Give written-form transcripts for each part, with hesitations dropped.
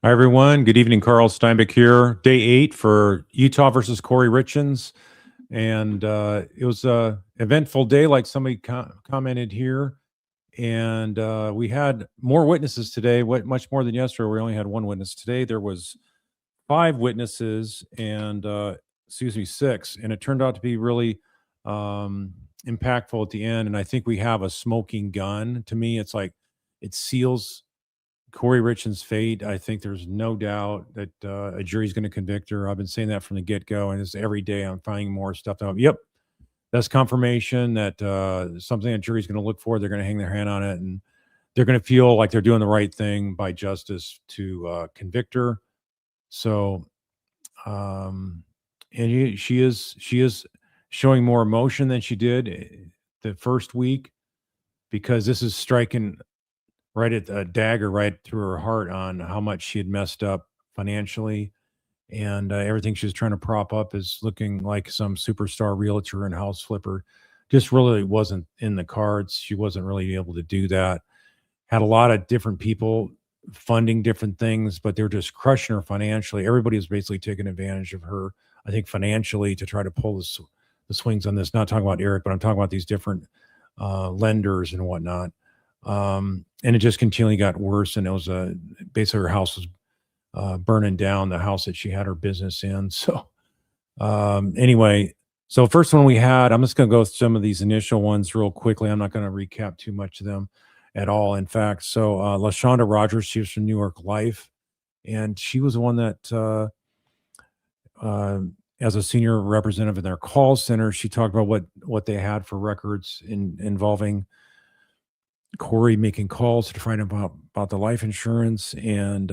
Hi, everyone. Good evening. Carl Steinbeck here. Day 8 for Utah versus Kouri Richins. And it was a eventful day, like somebody commented here. And we had more witnesses today, much more than yesterday. We only had one witness. Today there was 5 witnesses and, 6. And it turned out to be really impactful at the end. And I think we have a smoking gun. To me, it's like it seals Kouri Richins' fate. I think there's no doubt that a jury's going to convict her. I've been saying that from the get-go, and it's every day I'm finding more stuff out. Yep, that's confirmation that something a jury's going to look for. They're going to hang their hand on it, and they're going to feel like they're doing the right thing by justice to convict her. So, and she is showing more emotion than she did the first week, because this is striking right at a dagger right through her heart on how much she had messed up financially, and everything she was trying to prop up is looking like some superstar realtor and house flipper. Just really wasn't in the cards. She wasn't really able to do that. Had a lot of different people funding different things, but they were just crushing her financially. Everybody was basically taking advantage of her, I think, financially, to try to pull the swings on this. Not talking about Eric, but I'm talking about these different lenders and whatnot. And it just continually got worse. And it was basically her house was burning down, the house that she had her business in. So anyway, so first one we had, I'm just going to go with some of these initial ones real quickly. I'm not going to recap too much of them at all. In fact, so LaShonda Rogers, she was from New York Life, and she was the one that as a senior representative in their call center, she talked about what they had for records involving Kouri making calls to find about the life insurance. And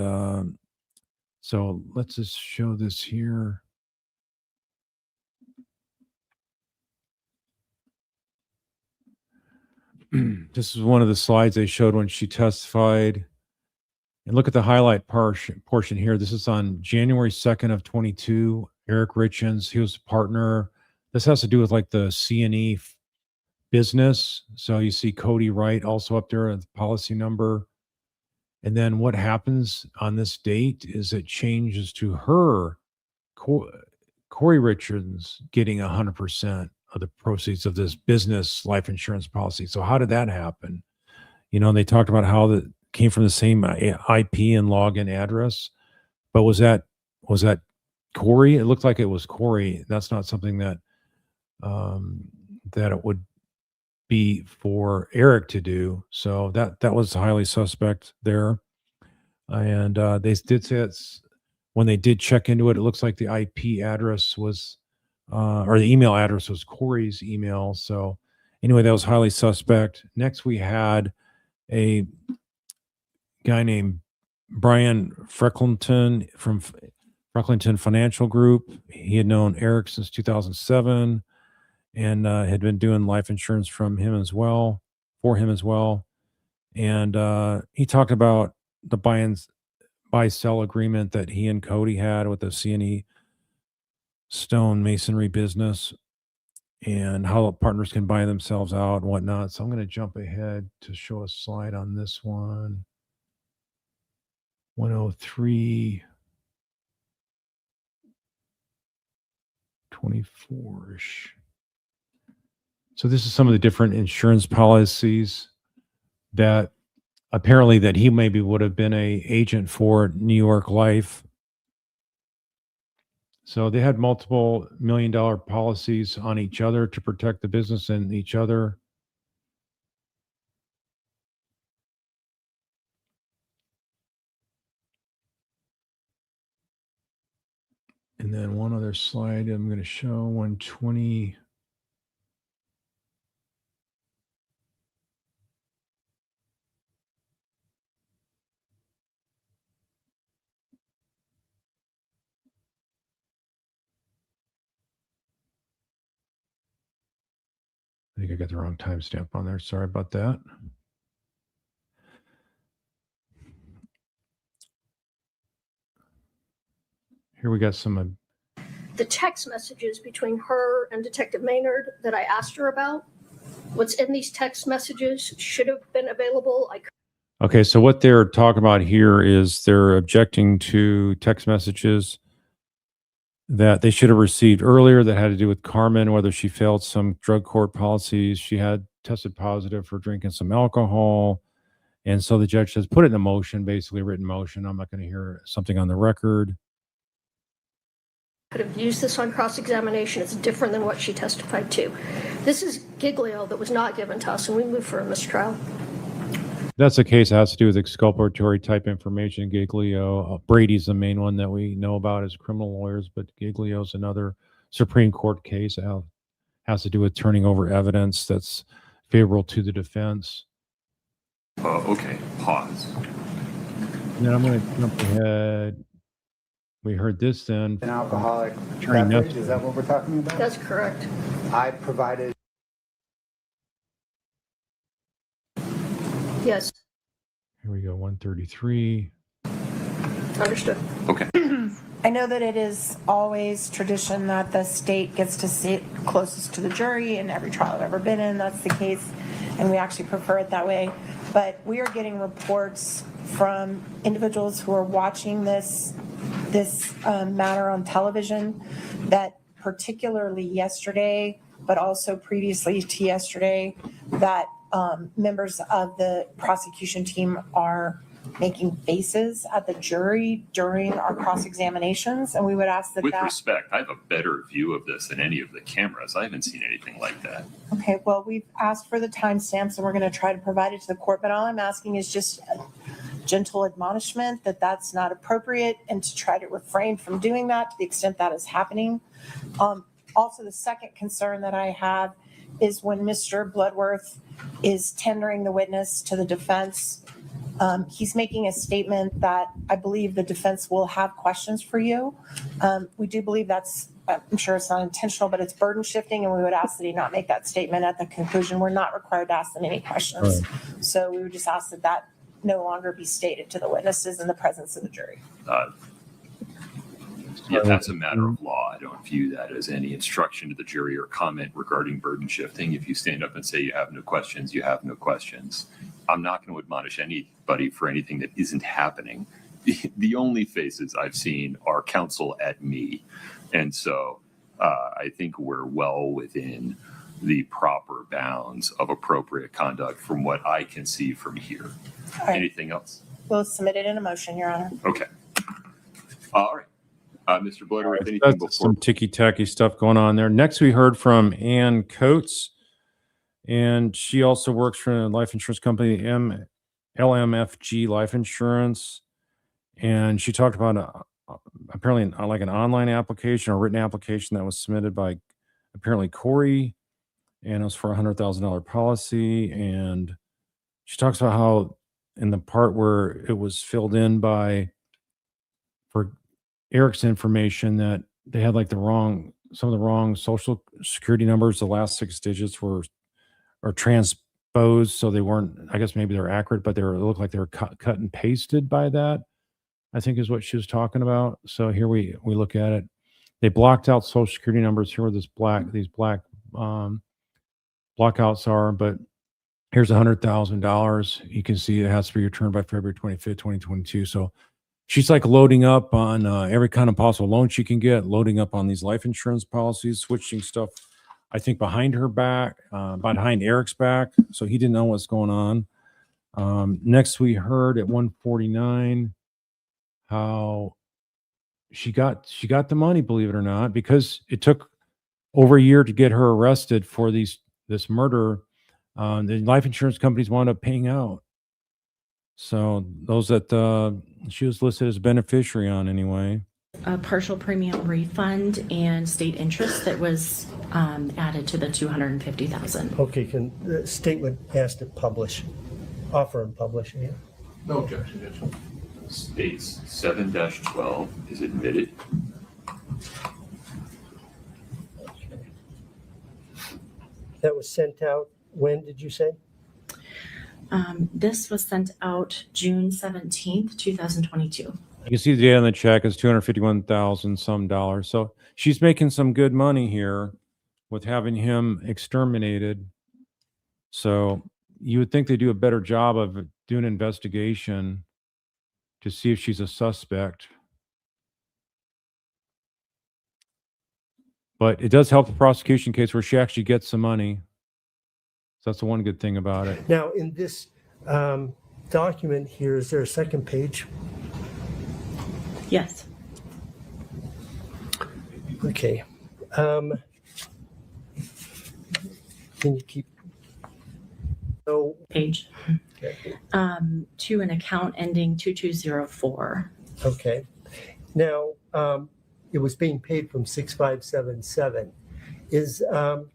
so let's just show this here. This is one of the slides they showed when she testified. And look at the highlight portion here. This is on January 2nd of 22. Eric Richins, he was a partner. This has to do with like the C&E business. So you see Cody Wright also up there, the policy number. And then what happens on this date is it changes to her, Kouri Richins, getting 100% of the proceeds of this business life insurance policy. So how did that happen? You know, and they talked about how that came from the same IP and login address. But was that Kouri? It looked like it was Kouri. That's not something that that it would be for Eric to do. So that was highly suspect there. And they did say it's when they did check into it, it looks like the IP address was or the email address was Kouri's email. So anyway, that was highly suspect. Next, we had a guy named Brian Freckleton from Freckleton Financial Group. He had known Eric since 2007 and had been doing life insurance for him as well. And he talked about the buy-sell agreement that he and Cody had with the C&E stone masonry business, and how partners can buy themselves out and whatnot. So I'm going to jump ahead to show a slide on this one. 103, 24-ish. So this is some of the different insurance policies that apparently that he maybe would have been a agent for New York Life. So they had multiple $1 million policies on each other to protect the business and each other. And then one other slide I'm going to show, 120. I think I got the wrong timestamp on there. Sorry about that. Here we got some the text messages between her and Detective Maynard that I asked her about. What's in these text messages should have been available. Okay, so what they're talking about here is they're objecting to text messages that they should have received earlier that had to do with Carmen, whether she failed some drug court policies. She had tested positive for drinking some alcohol. And so the judge says, put it in a motion, basically written motion. I'm not going to hear something on the record. Could have used this on cross-examination. It's different than what she testified to. This is Giglio that was not given to us, and we moved for a mistrial. That's a case that has to do with exculpatory type information. Giglio, Brady's the main one that we know about as criminal lawyers, but Giglio's another Supreme Court case that has to do with turning over evidence that's favorable to the defense. Okay, pause. Now I'm going to jump ahead. We heard this then. An alcoholic Attorney beverage, Nestor. is that what we're talking about? That's correct. I provided. Yes, Here we go, 133. understood. Okay. I know that it is always tradition that the state gets to sit closest to the jury in every trial I've ever been in. That's the case, and we actually prefer it that way. But we are getting reports from individuals who are watching this matter on television that particularly yesterday, but also previously to yesterday, that members of the prosecution team are making faces at the jury during our cross-examinations, and we would ask that With respect, I have a better view of this than any of the cameras. I haven't seen anything like that. Okay, well, we've asked for the timestamps and we're going to try to provide it to the court, but all I'm asking is just a gentle admonishment that that's not appropriate and to try to refrain from doing that to the extent that is happening. Also, the second concern that I have is when Mr. Bloodworth is tendering the witness to the defense, he's making a statement that I believe the defense will have questions for you. We do believe that's, I'm sure it's not intentional, but it's burden shifting, and we would ask that he not make that statement at the conclusion. We're not required to ask them any questions. Right. So we would just ask that that no longer be stated to the witnesses in the presence of the jury. Yeah, that's a matter of law. I don't view that as any instruction to the jury or comment regarding burden shifting. If you stand up and say you have no questions, you have no questions. I'm not going to admonish anybody for anything that isn't happening. The only faces I've seen are counsel at me. And so I think we're well within the proper bounds of appropriate conduct from what I can see from here. All right. Anything else? We'll submit it in a motion, Your Honor. Okay. All right. Mr. Bloodworth, anything That's before? some ticky-tacky stuff going on there. Next, we heard from Ann Coates, and she also works for a life insurance company, LMFG Life Insurance, and she talked about apparently like an online application or written application that was submitted by apparently Kouri, and it was for a $100,000 policy. And she talks about how in the part where it was filled in for Eric's information, that they had like some of the wrong social security numbers. The last 6 digits are transposed, so they weren't. I guess maybe they're accurate, but it looked like they were cut and pasted by that, I think is what she was talking about. So here we look at it. They blocked out social security numbers. Here where these black blockouts are, but here's $100,000. You can see it has to be returned by February 25th, 2022. So she's like loading up on every kind of possible loan she can get, loading up on these life insurance policies, switching stuff, I think, behind her back, behind Eric's back. So he didn't know what's going on. Next, we heard at 149 how she got the money, believe it or not, because it took over a year to get her arrested for this murder. The life insurance companies wound up paying out. So those that she was listed as beneficiary on anyway. A partial premium refund and state interest that was added to the $250,000. Okay, the state would ask to offer and publish, yeah. No objection. States 7-12 is admitted. That was sent out, when did you say? This was sent out June 17th, 2022. You can see the date on the check is $251,000 some dollars. So she's making some good money here with having him exterminated. So you would think they do a better job of do an investigation to see if she's a suspect. But it does help the prosecution case where she actually gets some money. So that's the one good thing about it. Now, in this document here, is there a second page? Yes. Okay. Can you keep? So, Page. okay. To an account ending 2204. Okay. Now, it was being paid from 6577.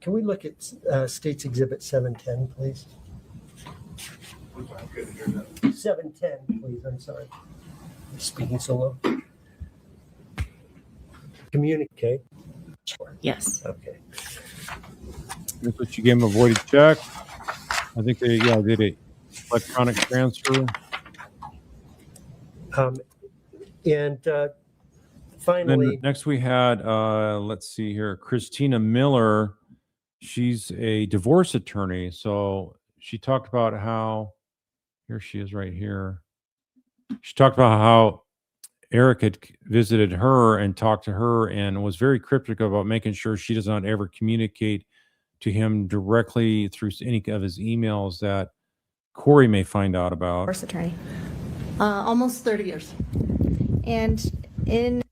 Can we look at State's Exhibit 710, please? 710, please. I'm sorry. I'm speaking so low. Communicate. Yes. Okay. That's what you gave them a voided check. I think they did a electronic transfer. And Then finally, next we had, let's see here, Christina Miller. She's a divorce attorney. So she talked about how, here she is right here. She talked about how Eric had visited her and talked to her and was very cryptic about making sure she does not ever communicate to him directly through any of his emails that Kouri may find out about. Divorce attorney. Almost 30 years. And in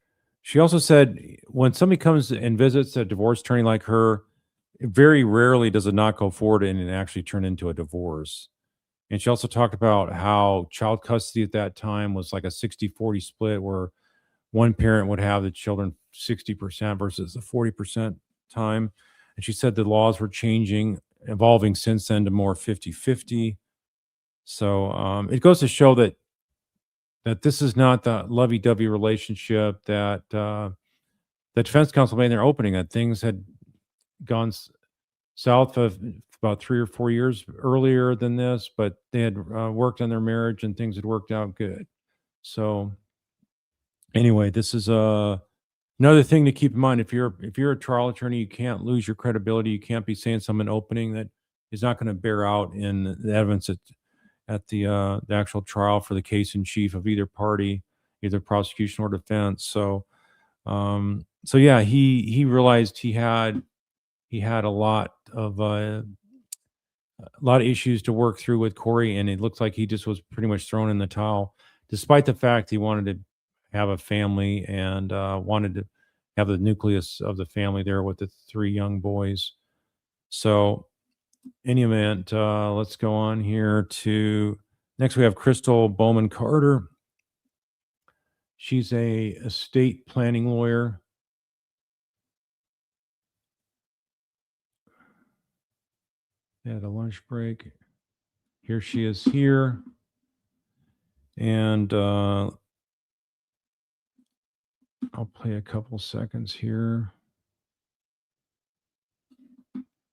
She also said when somebody comes and visits a divorce attorney like her, very rarely does it not go forward and actually turn into a divorce. And she also talked about how child custody at that time was like a 60-40 split where one parent would have the children 60% versus the 40% time. And she said the laws were changing, evolving since then to more 50-50. So it goes to show that this is not the lovey-dovey relationship that the defense counsel made in their opening, that things had gone south of about 3 or 4 years earlier than this, but they had worked on their marriage and things had worked out good. So anyway, this is another thing to keep in mind. If you're a trial attorney, you can't lose your credibility. You can't be saying something opening that is not going to bear out in the evidence at the actual trial for the case in chief of either party, either prosecution or defense. So yeah, he realized he had a lot of issues to work through with Kouri, and it looked like he just was pretty much thrown in the towel, despite the fact he wanted to have a family and wanted to have the nucleus of the family there with the 3 young boys. So any event, let's go on here to next. We have Crystal Bowman Carter. She's a estate planning lawyer. They had a lunch break. Here she is here. And I'll play a couple seconds here.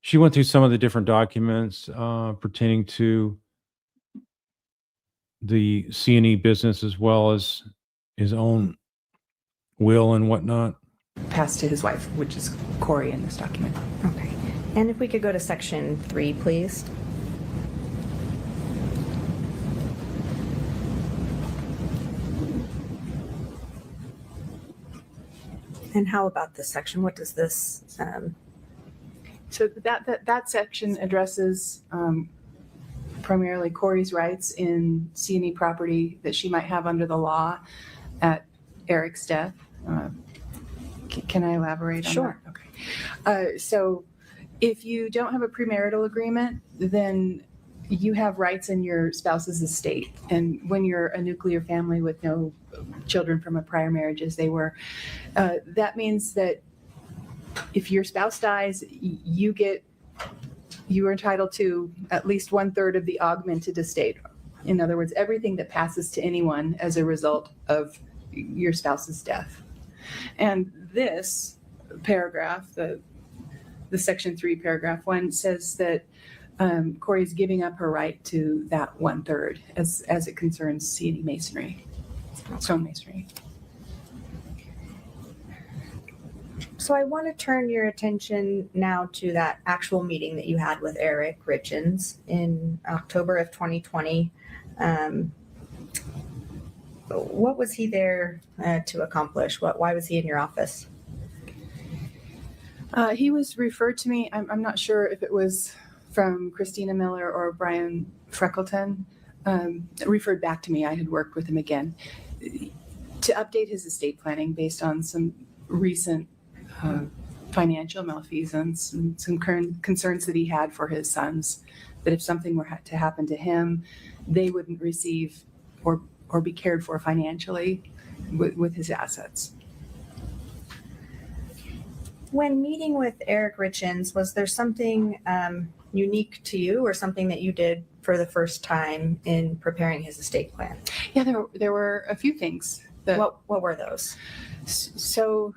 She went through some of the different documents pertaining to the C&E business as well as his own will and whatnot. Passed to his wife, which is Kouri in this document. okay. And if we could go to section 3, please. And how about this section? What does this So that section addresses primarily Kouri's rights in C&E property that she might have under the law at Eric's death. Can I elaborate on Sure. that? Okay. So if you don't have a premarital agreement, then you have rights in your spouse's estate. And when you're a nuclear family with no children from a prior marriage as they were, that means that if your spouse dies, you are entitled to at least 1/3 of the augmented estate. In other words, everything that passes to anyone as a result of your spouse's death. And this paragraph, the section 3, paragraph 1, says that Kouri is giving up her right to that 1/3 as it concerns C&E masonry, stone masonry. So I want to turn your attention now to that actual meeting that you had with Eric Richins in October of 2020. What was he there to accomplish? Why was he in your office? He was referred to me. I'm not sure if it was from Christina Miller or Brian Freckleton. Referred back to me. I had worked with him again to update his estate planning based on some recent financial malfeasance and some current concerns that he had for his sons, that if something were to happen to him, they wouldn't receive or be cared for financially with his assets. When meeting with Eric Richins, was there something unique to you or something that you did for the first time in preparing his estate plan? Yeah, there were a few things. What were those? So,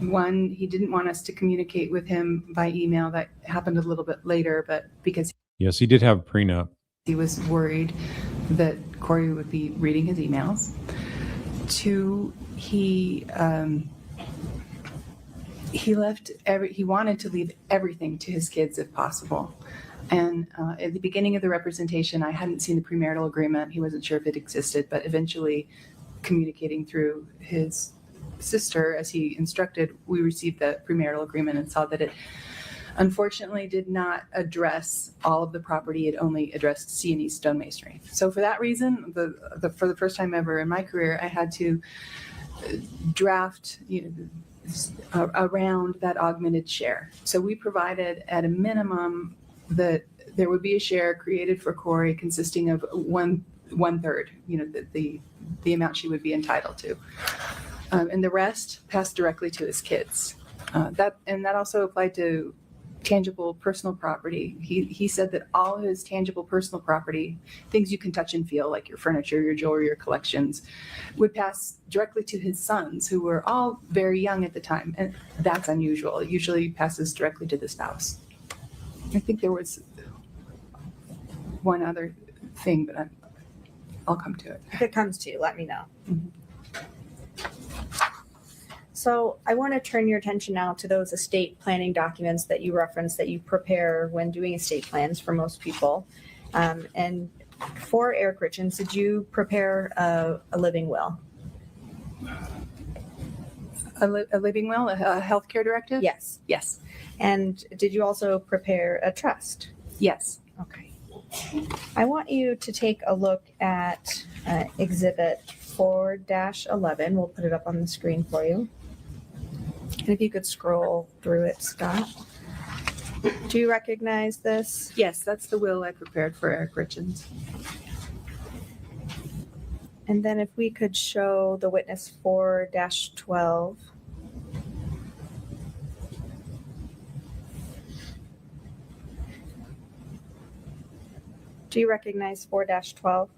one, he didn't want us to communicate with him by email. That happened a little bit later, but because Yes, he did have a prenup. he was worried that Kouri would be reading his emails. Two, he wanted to leave everything to his kids if possible. And at the beginning of the representation, I hadn't seen the premarital agreement. He wasn't sure if it existed, but eventually communicating through his sister as he instructed, we received the premarital agreement and saw that it unfortunately did not address all of the property. It only addressed C&E stonemasonry. So for that reason, for the first time ever in my career, I had to draft around that augmented share. So we provided at a minimum that there would be a share created for Kouri consisting of one third, the amount she would be entitled to. And the rest passed directly to his kids. That also applied to tangible personal property. He said that all his tangible personal property, things you can touch and feel, like your furniture, your jewelry, your collections, would pass directly to his sons, who were all very young at the time. And that's unusual. It usually passes directly to the spouse. I think there was one other thing, but I'll come to it. If it comes to you, let me know. Mm-hmm. So I want to turn your attention now to those estate planning documents that you referenced that you prepare when doing estate plans for most people. And for Eric Richins, did you prepare a living will? A living will, a healthcare directive? Yes. Yes. And did you also prepare a trust? Yes. Okay. I want you to take a look at Exhibit 4-11. We'll put it up on the screen for you. And if you could scroll through it, Scott. Do you recognize this? Yes, that's the will I prepared for Eric Richins. And then if we could show the witness 4-12. Do you recognize 4-12?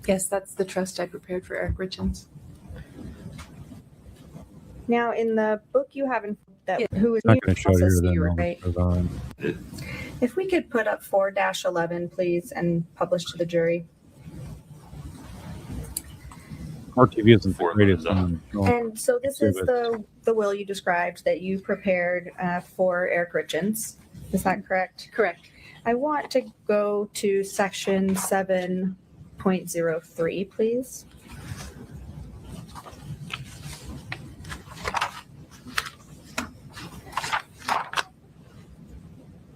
Yes, that's the trust I prepared for Eric Richins. Now, in the book you have who is Not new going to show also you, see then you, I'll right? move on. If we could put up 4-11, please, and publish to the jury. RTV isn't the Four greatest. letters up. And so this is Exhibit. the will you described that you prepared for Eric Richins. Is that correct? Correct. I want to go to section 7.03, please.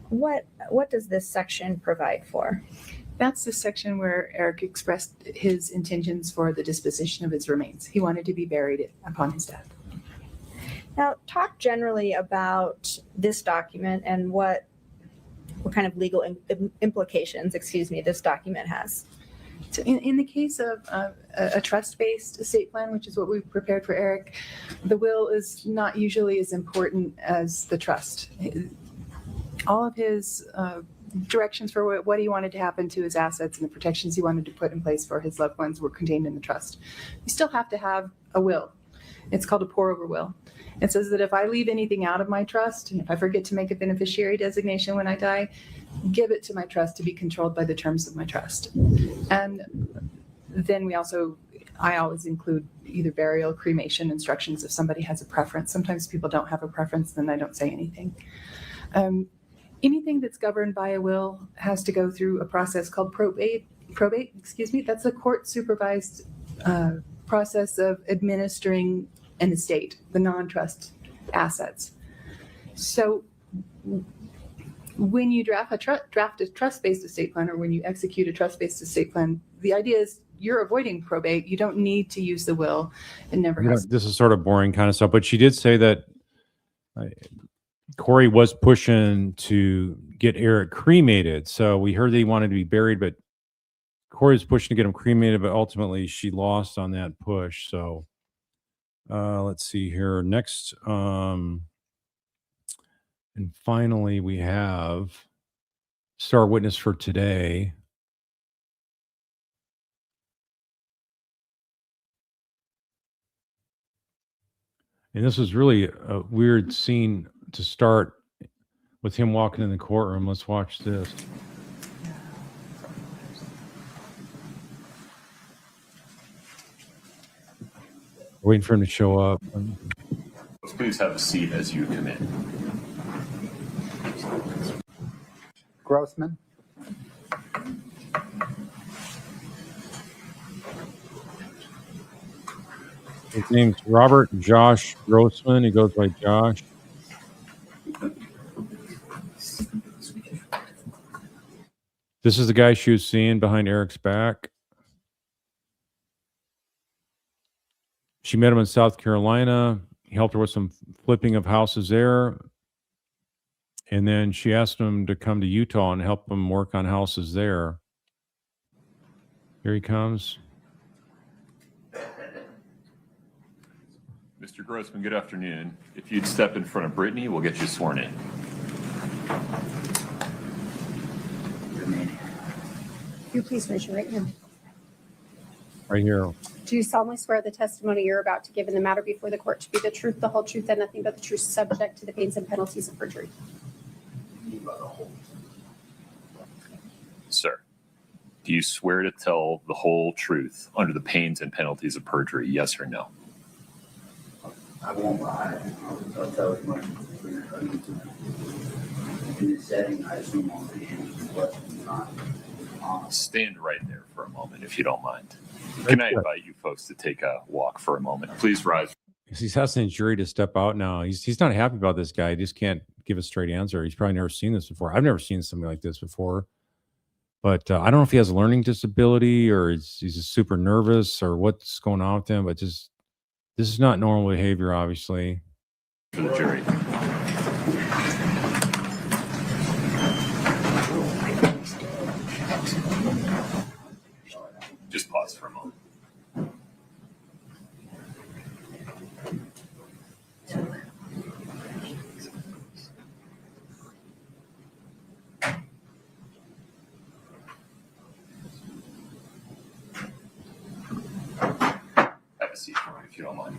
What does this section provide for? That's the section where Eric expressed his intentions for the disposition of his remains. He wanted to be buried upon his death. Now, talk generally about this document and what kind of legal implications, this document has. So in the case of a trust-based estate plan, which is what we prepared for Eric, the will is not usually as important as the trust. All of his directions for what he wanted to happen to his assets and the protections he wanted to put in place for his loved ones were contained in the trust. You still have to have a will. It's called a pour-over will. It says that if I leave anything out of my trust, and if I forget to make a beneficiary designation when I die, give it to my trust to be controlled by the terms of my trust. And then I always include either burial, cremation instructions if somebody has a preference. Sometimes people don't have a preference, then I don't say anything. Anything that's governed by a will has to go through a process called probate, that's a court supervised process of administering an estate, the non-trust assets. So when you draft a trust-based estate plan, or when you execute a trust-based estate plan, the idea is you're avoiding probate. You don't need to use the will. It never has. This is sort of boring kind of stuff, but she did say that Kouri was pushing to get Eric cremated. So we heard that he wanted to be buried, but Kouri was pushing to get him cremated, but ultimately she lost on that push. So let's see here. Next, and finally, we have star witness for today. And this was really a weird scene to start with him walking in the courtroom. Let's watch this. Waiting for him to show up. Please have a seat as you come in. Grossman. His name's Robert Josh Grossman. He goes by Josh. This is the guy she was seeing behind Eric's back. She met him in South Carolina. He helped her with some flipping of houses there. And then she asked him to come to Utah and help him work on houses there. Here he comes. Mr. Grossman, good afternoon. If you'd step in front of Brittany, we'll get you sworn in. You please raise your right hand. Right here. Do you solemnly swear the testimony you're about to give in the matter before the court to be the truth, the whole truth, and nothing but the truth, subject to the pains and penalties of perjury? Sir, do you swear to tell the whole truth under the pains and penalties of perjury, yes or no? I won't lie. I'll tell as much as I need to. In this setting, I assume all the answers, but not. Stand right there for a moment, if you don't mind. Can I invite you folks to take a walk for a moment? Please rise. He's asking the jury to step out now. He's not happy about this guy. He just can't give a straight answer. He's probably never seen this before. I've never seen something like this before. But I don't know if he has a learning disability or he's just super nervous or what's going on with him. But just this is not normal behavior, obviously. For the jury. Just pause for a moment. Have a seat for me if you don't mind.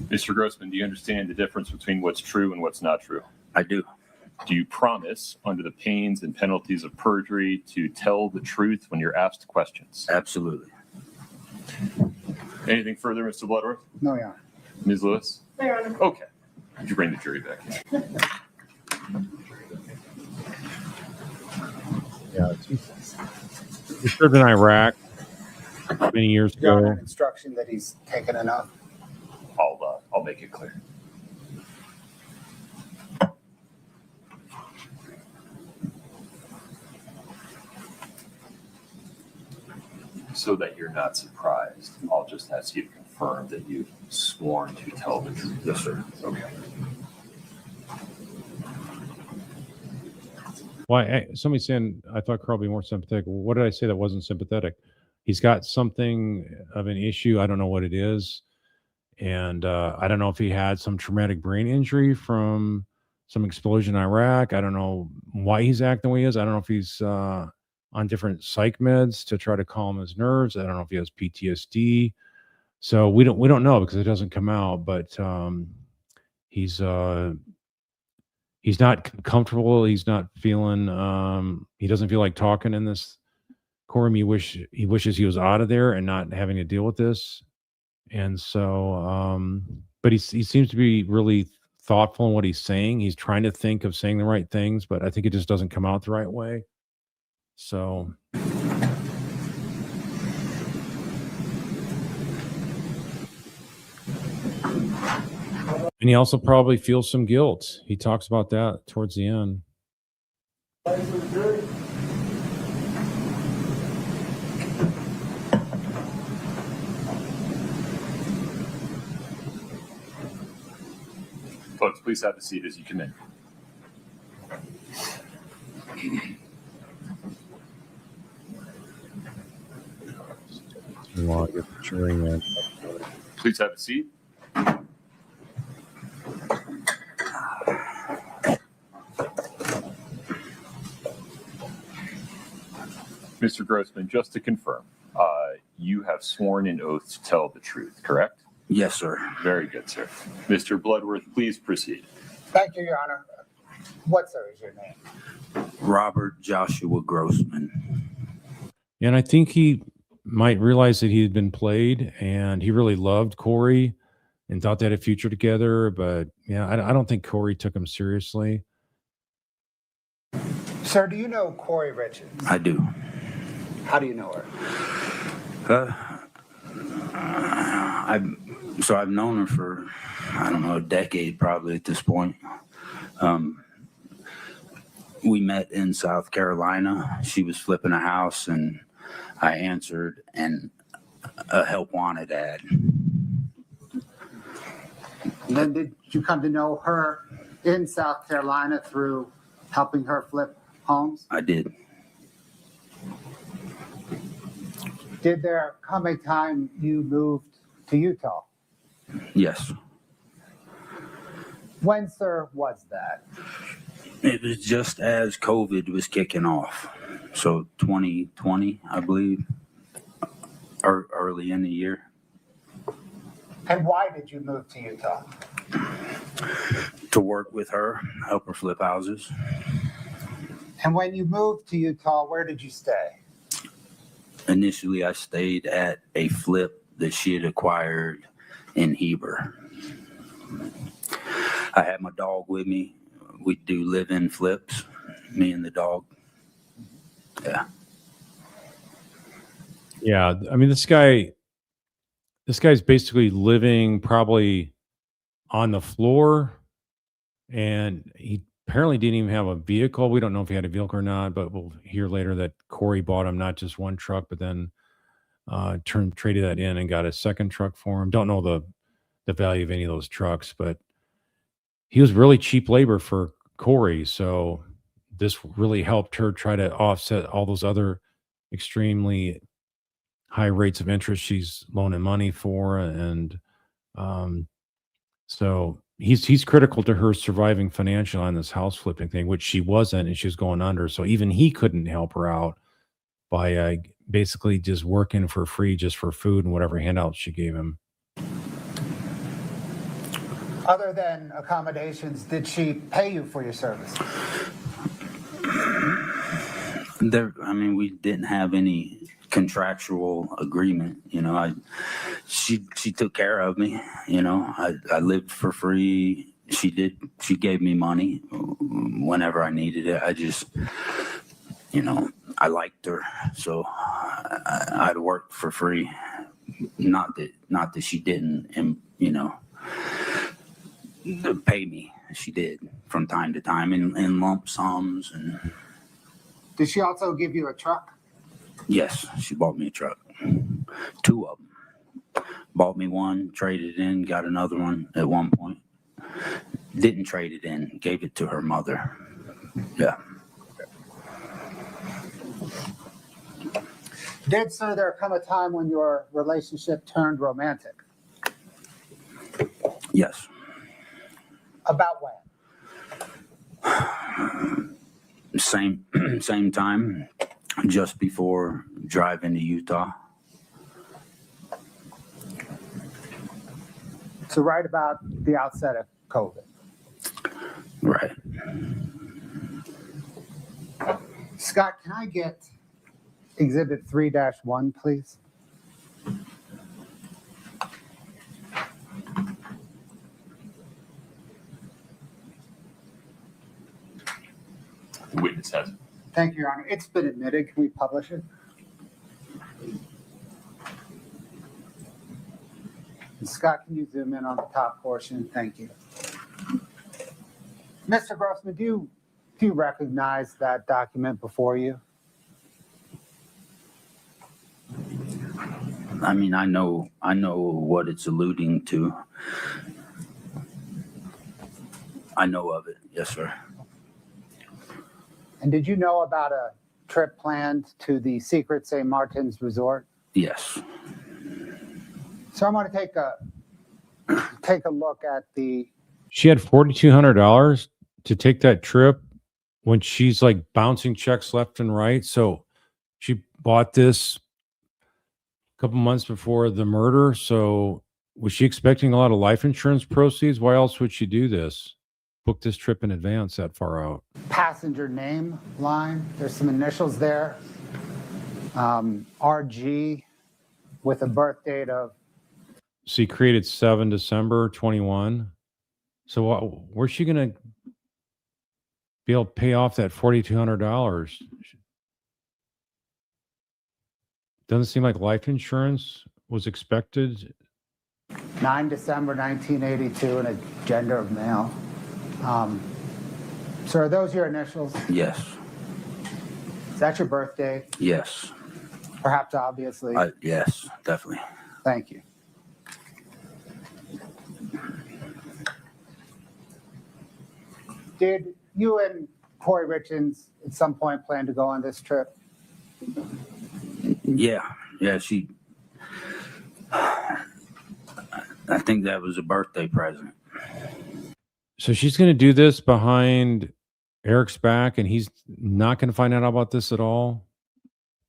Mr. Grossman, do you understand the difference between what's true and what's not true? I do. Do you promise, under the pains and penalties of perjury, to tell the truth when you're asked questions? Absolutely. Anything further, Mr. Bloodworth? No, Your Honor. Ms. Lewis? No, Your Honor. Okay. Would you bring the jury back in? Yeah, he served in Iraq many years Your Honor, ago. instruction that he's taken enough. I'll make it clear. So that you're not surprised, I'll just ask you to confirm that you've sworn to tell the truth. Yes, sir. Okay. Why? Somebody's saying I thought Carl would be more sympathetic. What did I say that wasn't sympathetic? He's got something of an issue. I don't know what it is. And I don't know if he had some traumatic brain injury from some explosion in Iraq. I don't know why he's acting the way he is. I don't know if he's on different psych meds to try to calm his nerves. I don't know if he has PTSD. So we don't know because it doesn't come out. But he's not comfortable. He's not feeling. He doesn't feel like talking in this courtroom. He wishes he was out of there and not having to deal with this. And so, but he seems to be really thoughtful in what he's saying. He's trying to think of saying the right things, but I think it just doesn't come out the right way. So, and he also probably feels some guilt. He talks about that towards the end. Folks, please have a seat as you come in. Please have a seat. Mr. Grossman, just to confirm, you have sworn an oath to tell the truth, correct? Yes, sir. Very good, sir. Mr. Bloodworth, please proceed. Thank you, Your Honor. What, sir, is your name? Robert Joshua Grossman. And I think he might realize that he had been played, and he really loved Kouri and thought they had a future together. But yeah, I don't think Kouri took him seriously. Sir, do you know Kouri Richins? I do. How do you know her? I've known her for, I don't know, a decade probably at this point. We met in South Carolina. She was flipping a house, and I answered, and a help wanted ad. Then did you come to know her in South Carolina through helping her flip homes? I did. Did there come a time you moved to Utah? Yes. When, sir, was that? It was just as COVID was kicking off. So 2020, I believe, or early in the year. And why did you move to Utah? To work with her, help her flip houses. And when you moved to Utah, where did you stay? Initially, I stayed at a flip that she had acquired in Heber. I had my dog with me. We do live-in flips, me and the dog. Yeah. Yeah, I mean, this guy's basically living probably on the floor, and he apparently didn't even have a vehicle. We don't know if he had a vehicle or not, but we'll hear later that Kouri bought him not just one truck, but then traded that in and got a second truck for him. Don't know the value of any of those trucks, but he was really cheap labor for Kouri. So this really helped her try to offset all those other extremely high rates of interest she's loaning money for. And so he's critical to her surviving financially on this house flipping thing, which she wasn't, and she was going under. So even he couldn't help her out by basically just working for free, just for food and whatever handouts she gave him. Other than accommodations, did she pay you for your service? We didn't have any contractual agreement. She took care of me. I lived for free. She gave me money whenever I needed it. I just, I liked her, so I'd work for free. Not that she didn't, pay me. She did from time to time in lump sums. And did she also give you a truck? Yes, she bought me a truck. 2 of them. Bought me one, traded it in, got another one at one point. Didn't trade it in, gave it to her mother. Yeah. Did, sir, there come a time when your relationship turned romantic? Yes. About when? Same time, just before driving to Utah. So right about the outset of COVID. Right. Scott, can I get Exhibit 3-1, please? The witness has it. Thank you, Your Honor. It's been admitted. Can we publish it? And Scott, can you zoom in on the top portion? Thank you. Mr. Grossman, do you recognize that document before you? I mean, I know what it's alluding to. I know of it. Yes, sir. And did you know about a trip planned to the secret St. Martin's Resort? Yes. So I'm going to take a look at the. She had $4,200 to take that trip when she's like bouncing checks left and right. So she bought this a couple months before the murder. So was she expecting a lot of life insurance proceeds? Why else would she do this? Book this trip in advance that far out. Passenger name line. There's some initials there. RG with a birth date of. So he created 7 December 21. So where's she going to be able to pay off that $4,200? Doesn't seem like life insurance was expected. 9 December 1982 and a gender of male. So are those your initials? Yes. Is that your birthday? Yes. Perhaps obviously. Yes, definitely. Thank you. Did you and Kouri Richins at some point plan to go on this trip? Yeah. She. I think that was a birthday present. So she's going to do this behind Eric's back, and he's not going to find out about this at all?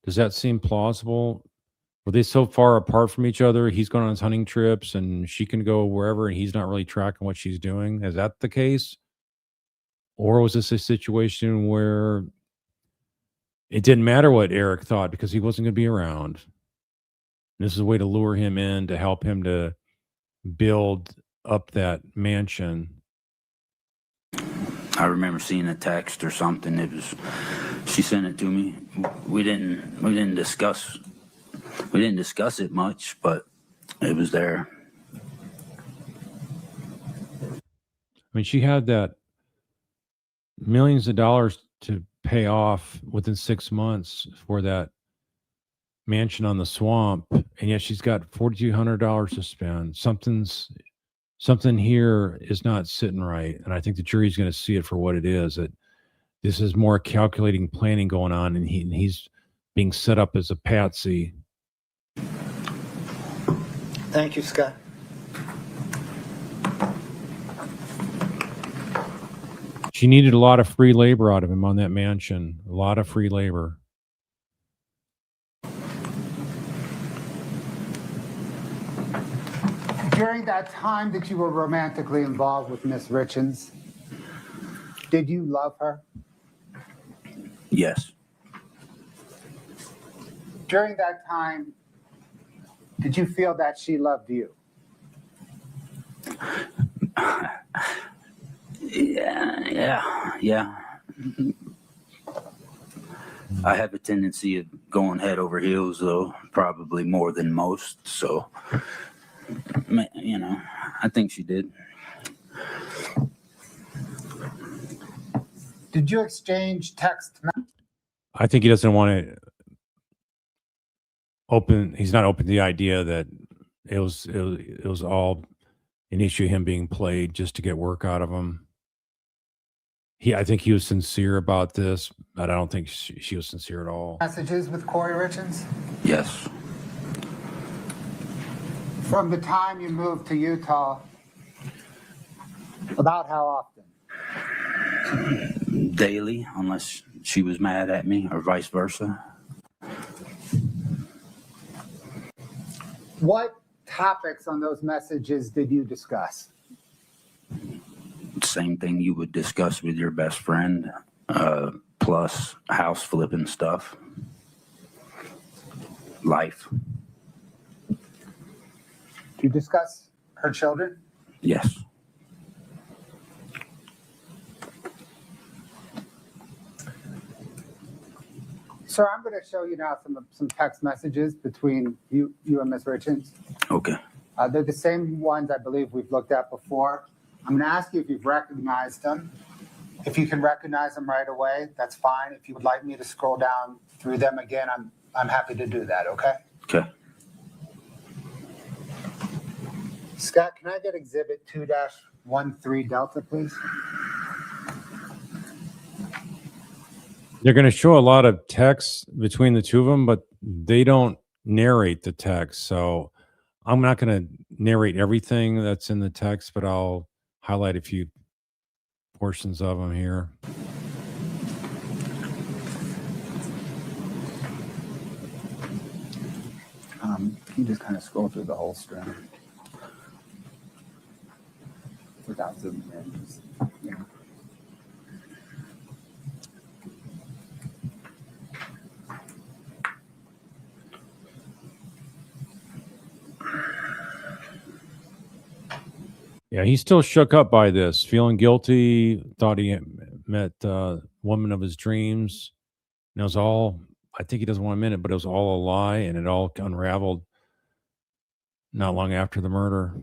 Does that seem plausible? Were they so far apart from each other? He's going on his hunting trips, and she can go wherever, and he's not really tracking what she's doing. Is that the case? Or was this a situation where it didn't matter what Eric thought because he wasn't going to be around? And this is a way to lure him in to help him to build up that mansion. I remember seeing a text or something. She sent it to me. We didn't discuss it much, but it was there. I mean, she had that millions of dollars to pay off within 6 months for that mansion on the swamp, and yet she's got $4,200 to spend. Something here is not sitting right, and I think the jury's going to see it for what it is. That this is more calculating, planning going on, and he's being set up as a patsy. Thank you, Scott. She needed a lot of free labor out of him on that mansion. A lot of free labor. During that time that you were romantically involved with Miss Richins, did you love her? Yes. During that time, did you feel that she loved you? Yeah. I have a tendency of going head over heels, though, probably more than most. So, I think she did. Did you exchange text? I think he doesn't want to open. He's not open to the idea that it was all an issue of him being played just to get work out of him. I think he was sincere about this, but I don't think she was sincere at all. Messages with Kouri Richins? Yes. From the time you moved to Utah, about how often? Daily, unless she was mad at me or vice versa. What topics on those messages did you discuss? Same thing you would discuss with your best friend, plus house flipping stuff. Life. Did you discuss her children? Yes. Sir, I'm going to show you now some text messages between you and Ms. Richins. Okay. They're the same ones I believe we've looked at before. I'm going to ask you if you've recognized them. If you can recognize them right away, that's fine. If you would like me to scroll down through them again, I'm happy to do that, okay? Okay. Scott, can I get exhibit 2-13 Delta, please? They're going to show a lot of text between the two of them, but they don't narrate the text. So I'm not going to narrate everything that's in the text, but I'll highlight a few portions of them here. Can you just kind of scroll through the whole string without zooming in? Just, yeah. Yeah, he's still shook up by this, feeling guilty, thought he met the woman of his dreams. And it was all, I think he doesn't want to admit it, but it was all a lie, and it all unraveled not long after the murder.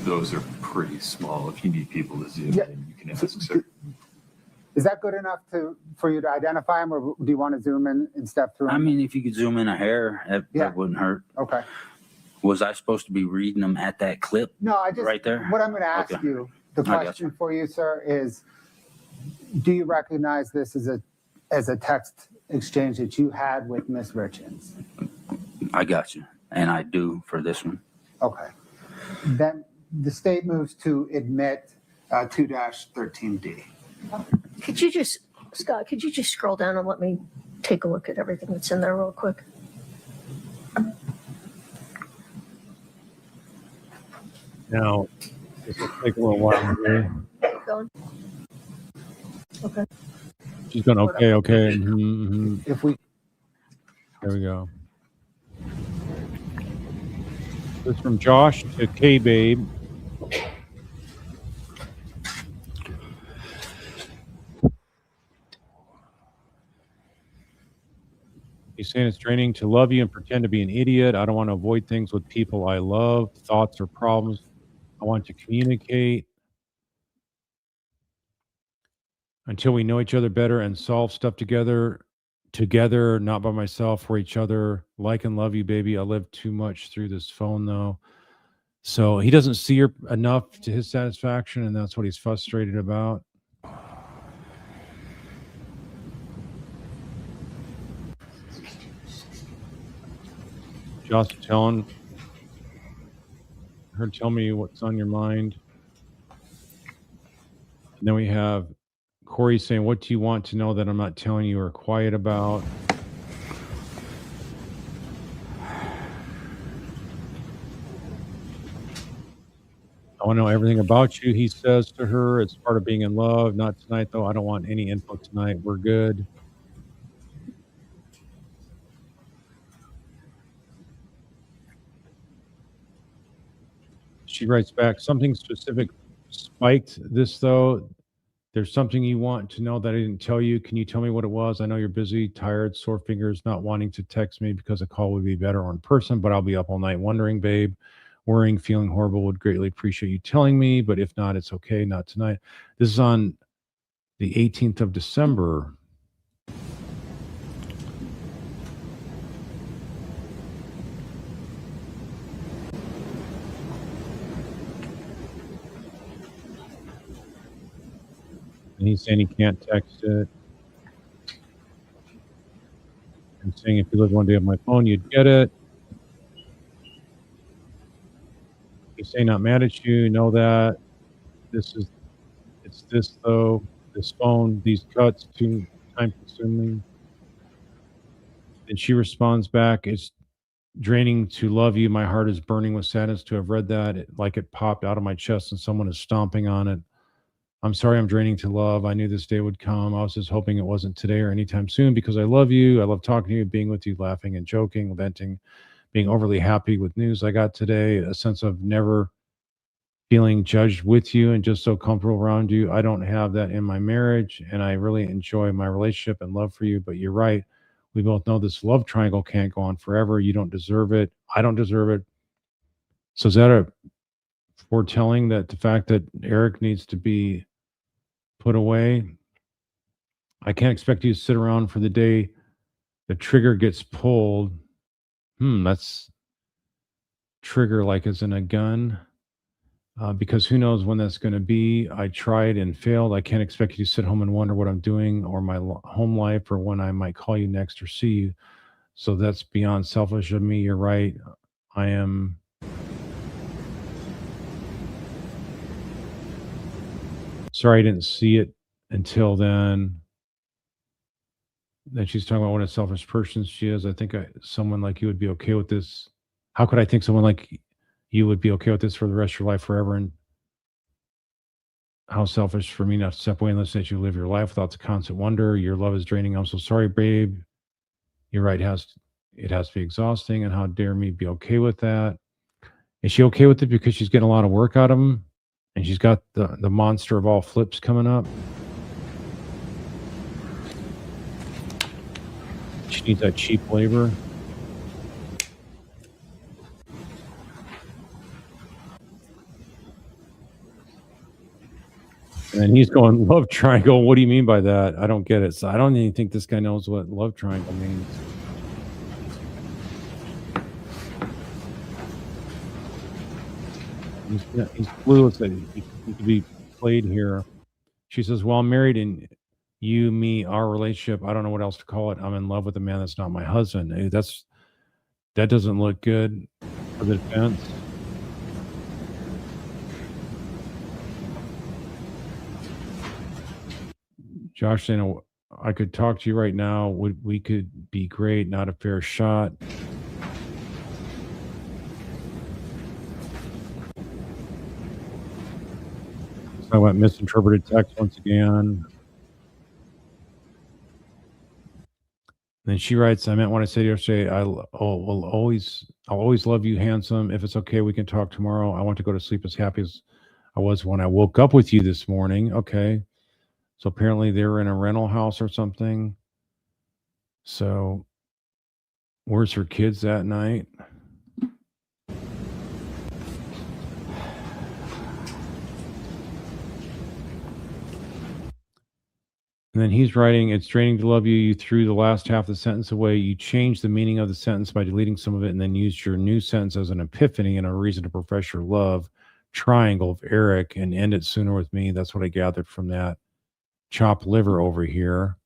Those are pretty small. If you need people to zoom Yeah. in, you can ask, sir. Is that good enough for you to identify them, or do you want to zoom in and step through them? I mean, if you could zoom in a hair, Yeah. that wouldn't hurt. Okay. Was I supposed to be reading them at that clip? No, I just, Right there? what I'm going to ask Okay. you, the I got question for you, sir, is do you recognize this as a text exchange that you had with Ms. Richins? I got you. And I do for this one. Okay. Then the state moves to admit 2-13D. Could you just, Scott, could you just scroll down and let me take a look at everything that's in there real quick? Now, this will take a little while here. Keep going. Okay. She's going, okay, okay. If we, There we go. This is from Josh to K-Babe. He's saying it's draining to love you and pretend to be an idiot. I don't want to avoid things with people I love, thoughts or problems. I want to communicate until we know each other better and solve stuff together, not by myself, for each other. Like and love you, baby. I live too much through this phone, though. So he doesn't see her enough to his satisfaction, and that's what he's frustrated about. Josh telling her, tell me what's on your mind. And then we have Kouri saying, what do you want to know that I'm not telling you or quiet about? I want to know everything about you, he says to her. It's part of being in love. Not tonight, though. I don't want any info tonight. We're good. She writes back, something specific spiked this, though. There's something you want to know that I didn't tell you. Can you tell me what it was? I know you're busy, tired, sore fingers, not wanting to text me because a call would be better in person, but I'll be up all night wondering, babe. Worrying, feeling horrible, would greatly appreciate you telling me, but if not, it's okay, not tonight. This is on the 18th of December. And he's saying he can't text it. And saying if you lived one day on my phone, you'd get it. He's saying not mad at you, know that. It's this though, this phone, these cuts, too time consuming. And she responds back, it's draining to love you. My heart is burning with sadness to have read that. Like it popped out of my chest and someone is stomping on it. I'm sorry I'm draining to love. I knew this day would come. I was just hoping it wasn't today or anytime soon because I love you. I love talking to you, being with you, laughing and joking, venting, being overly happy with news I got today, a sense of never feeling judged with you and just so comfortable around you. I don't have that in my marriage, and I really enjoy my relationship and love for you. But you're right. We both know this love triangle can't go on forever. You don't deserve it. I don't deserve it. So is that a foretelling that the fact that Eric needs to be put away? I can't expect you to sit around for the day the trigger gets pulled. That's trigger like as in a gun. Because who knows when that's going to be. I tried and failed. I can't expect you to sit home and wonder what I'm doing or my home life or when I might call you next or see you. So that's beyond selfish of me. You're right. I am. Sorry I didn't see it until then. Then she's talking about what a selfish person she is. I think someone like you would be okay with this. How could I think someone like you would be okay with this for the rest of your life forever? And how selfish for me not to step away and listen to you live your life without the constant wonder. Your love is draining. I'm so sorry, babe. You're right. It has to be exhausting. And how dare me be okay with that? Is she okay with it because she's getting a lot of work out of him? And she's got the monster of all flips coming up? She needs that cheap labor. And he's going, love triangle. What do you mean by that? I don't get it. So I don't even think this guy knows what love triangle means. He's clueless that he could be played here. She says, well, I'm married and you, me, our relationship, I don't know what else to call it. I'm in love with a man that's not my husband. That doesn't look good for the defense. Josh saying, I could talk to you right now. We could be great, not a fair shot. So I went misinterpreted text once again. Then she writes, I meant what I said yesterday. I'll always love you, handsome. If it's okay, we can talk tomorrow. I want to go to sleep as happy as I was when I woke up with you this morning. Okay. So apparently they were in a rental house or something. So where's her kids that night? And then he's writing, it's draining to love you. You threw the last half of the sentence away. You changed the meaning of the sentence by deleting some of it and then used your new sentence as an epiphany and a reason to profess your love. Triangle of Eric and end it sooner with me. That's what I gathered from that. Chopped liver over here.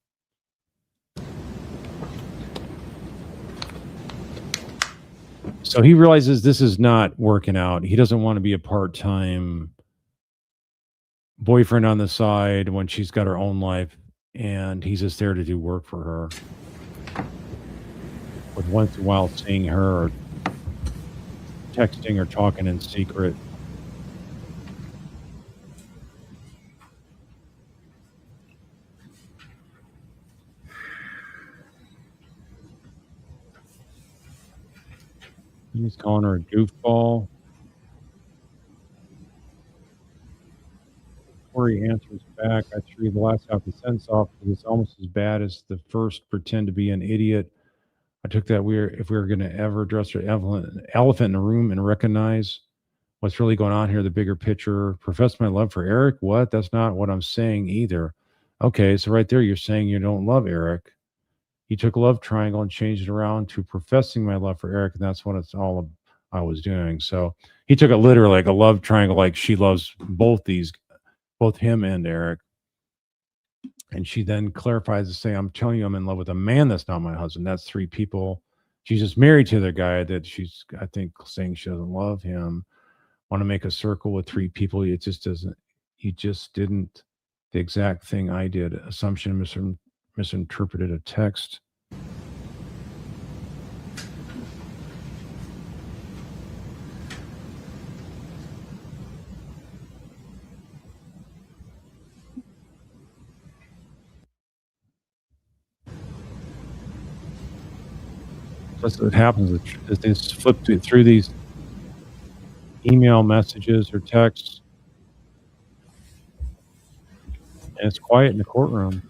So he realizes this is not working out. He doesn't want to be a part-time boyfriend on the side when she's got her own life. And he's just there to do work for her. With once in a while seeing her or texting or talking in secret. He's calling her a goofball. Kouri answers back, I threw the last half of the sentence off because it's almost as bad as the first pretend to be an idiot. I took that if we were going to ever address an elephant in the room and recognize what's really going on here, the bigger picture, profess my love for Eric. What? That's not what I'm saying either. Okay, so right there, you're saying you don't love Eric. You took love triangle and changed it around to professing my love for Eric, and that's what it's all I was doing. So he took it literally like a love triangle, like she loves both him and Eric. And she then clarifies to say, I'm telling you, I'm in love with a man that's not my husband. That's three people. She's just married to the guy that she's, I think, saying she doesn't love him. Want to make a circle with three people. It just doesn't, you just didn't the exact thing I did. Assumption, misinterpreted a text. That's what happens. They flip through these email messages or texts. And it's quiet in the courtroom.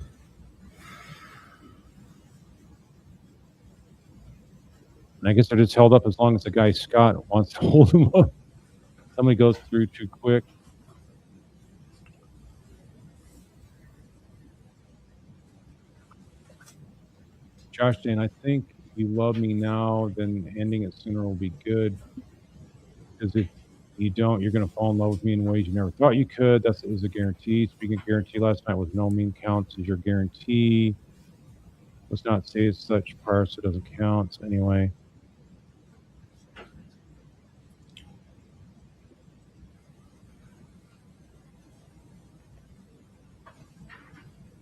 And I guess they're just held up as long as the guy Scott wants to hold them up. Somebody goes through too quick. Josh Dan, I think if you love me now, then ending it sooner will be good. Because if you don't, you're going to fall in love with me in ways you never thought you could. That is a guarantee. Speaking of guarantee, last night with no mean counts is your guarantee. Let's not say it's such prior, so it doesn't count. So anyway.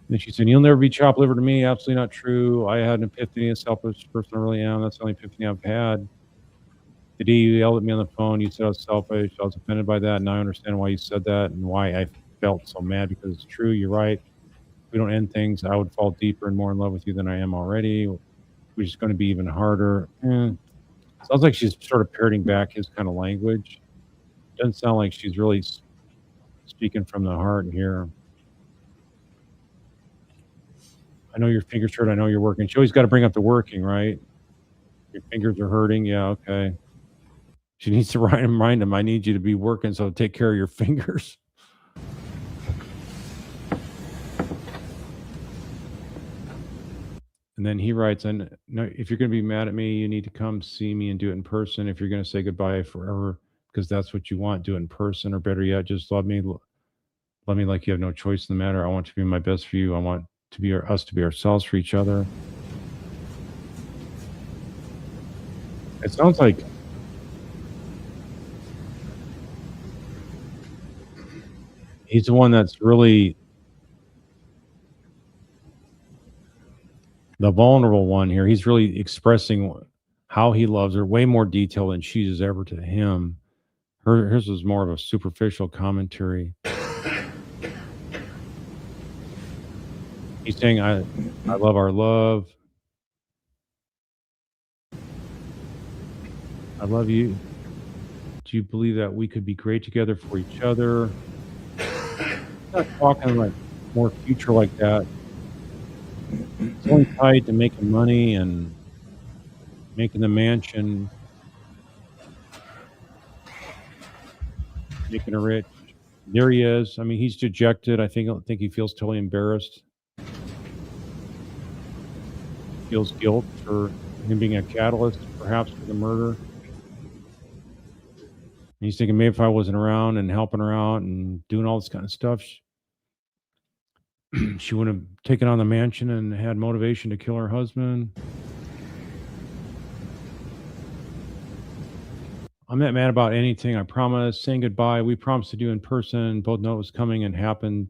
And she said, "You'll never be chopped liver to me." Absolutely not true. I had an epiphany, a selfish person I really am. That's the only epiphany I've had. The day you yelled at me on the phone, you said I was selfish. I was offended by that. Now I understand why you said that and why I felt so mad, because it's true. You're right. If we don't end things, I would fall deeper and more in love with you than I am already. We're just going to be even harder. Sounds like she's sort of parroting back his kind of language. Doesn't sound like she's really speaking from the heart here. I know your fingers hurt. I know you're working. She always got to bring up the working, right? Your fingers are hurting. Yeah, okay. She needs to remind him, I need you to be working, so take care of your fingers. And then he writes, "And no, if you're going to be mad at me, you need to come see me and do it in person. If you're going to say goodbye forever, because that's what you want, do it in person. Or better yet, just love me. Love me like you have no choice in the matter. I want to be my best for you. I want to be us to be ourselves for each other." It sounds like he's the one that's really the vulnerable one here. He's really expressing how he loves her, way more detail than she's ever to him. Hers was more of a superficial commentary. He's saying, I love our love. I love you. Do you believe that we could be great together for each other? I'm not talking like more future like that. It's only tied to making money and making the mansion, making her rich. There he is. I mean, he's dejected. I think he feels totally embarrassed. Feels guilt for him being a catalyst, perhaps, for the murder. And he's thinking, maybe if I wasn't around and helping her out and doing all this kind of stuff, she wouldn't have taken on the mansion and had motivation to kill her husband. I'm not mad about anything. I promise. Saying goodbye. We promised to do in person. Both know it was coming and happening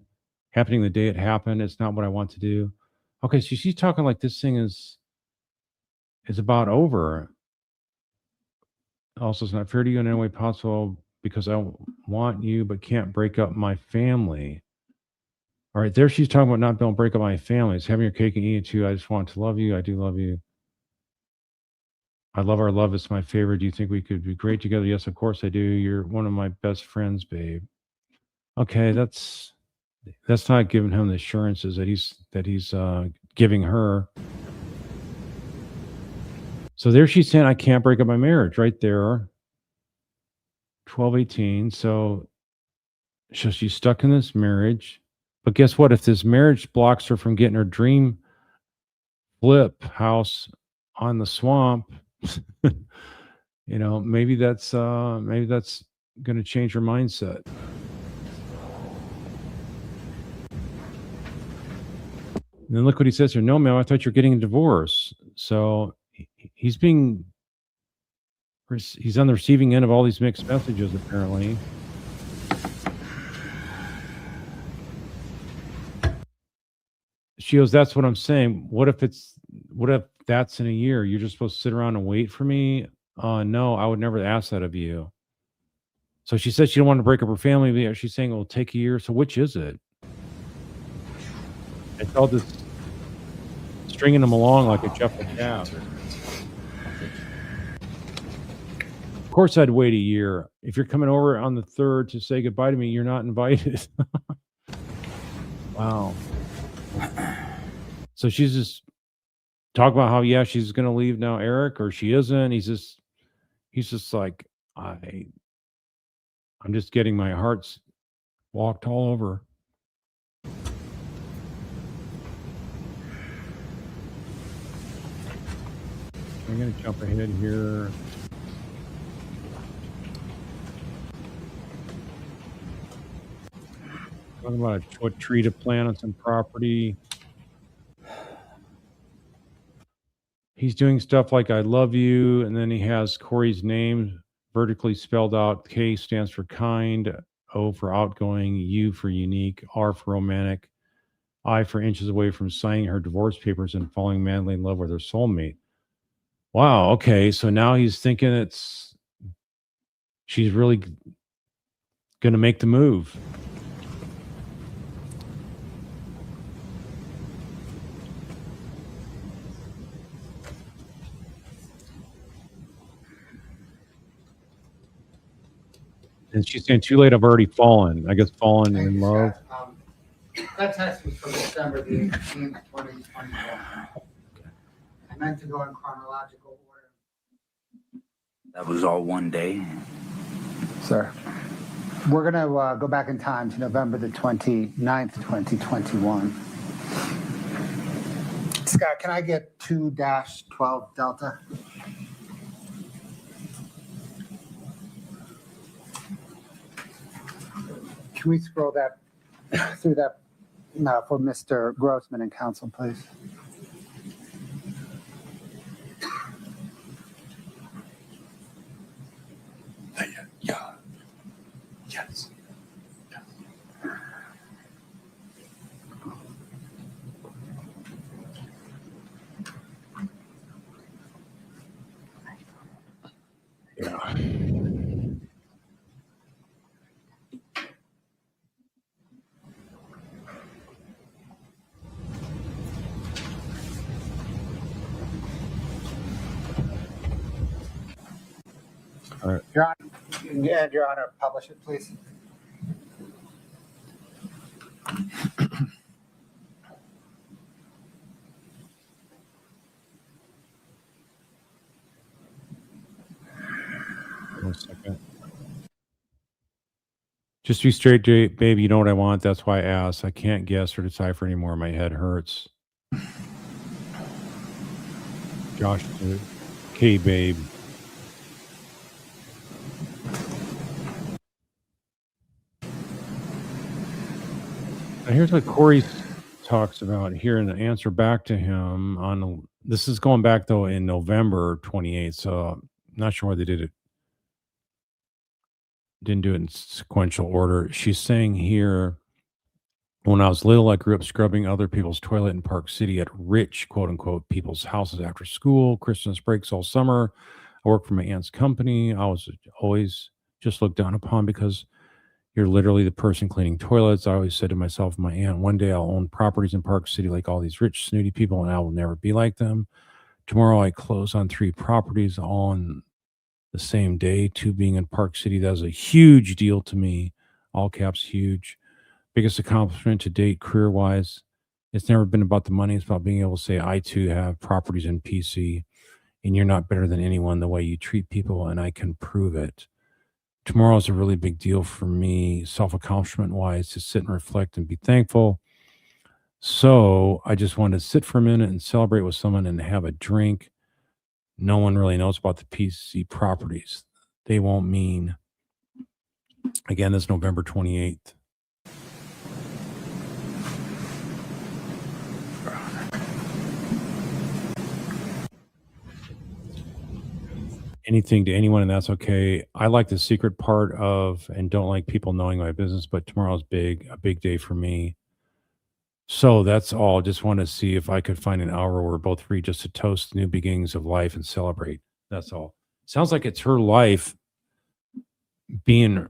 the day it happened. It's not what I want to do. Okay, so she's talking like this thing is about over. Also, it's not fair to you in any way possible because I want you but can't break up my family. All right, there she's talking about not being able to break up my family. It's having your cake and eating it too. I just want to love you. I do love you. I love our love. It's my favorite. Do you think we could be great together? Yes, of course I do. You're one of my best friends, babe. Okay, that's not giving him the assurances that he's giving her. So there she's saying, I can't break up my marriage right there. 12:18. So she's stuck in this marriage. But guess what? If this marriage blocks her from getting her dream flip house on the swamp, maybe that's going to change her mindset. And then look what he says here. No, ma'am, I thought you were getting a divorce. So he's on the receiving end of all these mixed messages, apparently. She goes, that's what I'm saying. What if that's in a year? You're just supposed to sit around and wait for me? No, I would never ask that of you. So she said she don't want to break up her family, but she's saying it will take a year. So which is it? It's all this stringing them along like a Jeff and Cab. Of course, I'd wait a year. If you're coming over on the 3rd to say goodbye to me, you're not invited. Wow. So she's just talking about how, yeah, she's going to leave now, Eric, or she isn't. He's just like, I'm just getting my heart's walked all over. I'm going to jump ahead here. Talking about what tree to plant on some property. He's doing stuff like I love you, and then he has Kouri's name vertically spelled out. K stands for kind, O for outgoing, U for unique, R for romantic, I for inches away from signing her divorce papers and falling madly in love with her soulmate. Wow, okay, so now he's thinking she's really going to make the move. And she's saying, too late, I've already fallen. I guess fallen Thank in you, love. Scott. That text was from December the 18th, 2021. I meant to go in chronological order. That was all one day. Sir, we're going to go back in time to November the 29th, 2021. Scott, can I get 2-12 Delta? Can we scroll that through that for Mr. Grossman and counsel, please? Yeah. Yes. Yeah. All right. Your Honor, and Your Honor, publish it, please. One second. Just be straight, babe. You know what I want. That's why I asked. I can't guess or decipher anymore. My head hurts. Josh, okay, babe. And here's what Kouri talks about here in the answer back to him on this is going back though in November 28th. So I'm not sure why they didn't do it in sequential order. She's saying here, when I was little, I grew up scrubbing other people's toilet in Park City at rich, quote unquote, people's houses after school, Christmas breaks all summer. I worked for my aunt's company. I was always just looked down upon because you're literally the person cleaning toilets. I always said to myself and my aunt, one day I'll own properties in Park City like all these rich, snooty people, and I will never be like them. Tomorrow I close on 3 properties all in the same day, 2 being in Park City. That was a huge deal to me. All caps, huge. Biggest accomplishment to date career-wise. It's never been about the money. It's about being able to say, I too have properties in PC, and you're not better than anyone the way you treat people, and I can prove it. Tomorrow is a really big deal for me, self-accomplishment-wise, to sit and reflect and be thankful. So I just wanted to sit for a minute and celebrate with someone and have a drink. No one really knows about the PC properties. They won't mean. Again, this November 28th. Anything to anyone, and that's okay. I like the secret part of and don't like people knowing my business, but tomorrow's a big day for me. So that's all. Just want to see if I could find an hour where we're both free just to toast new beginnings of life and celebrate. That's all. Sounds like it's her life being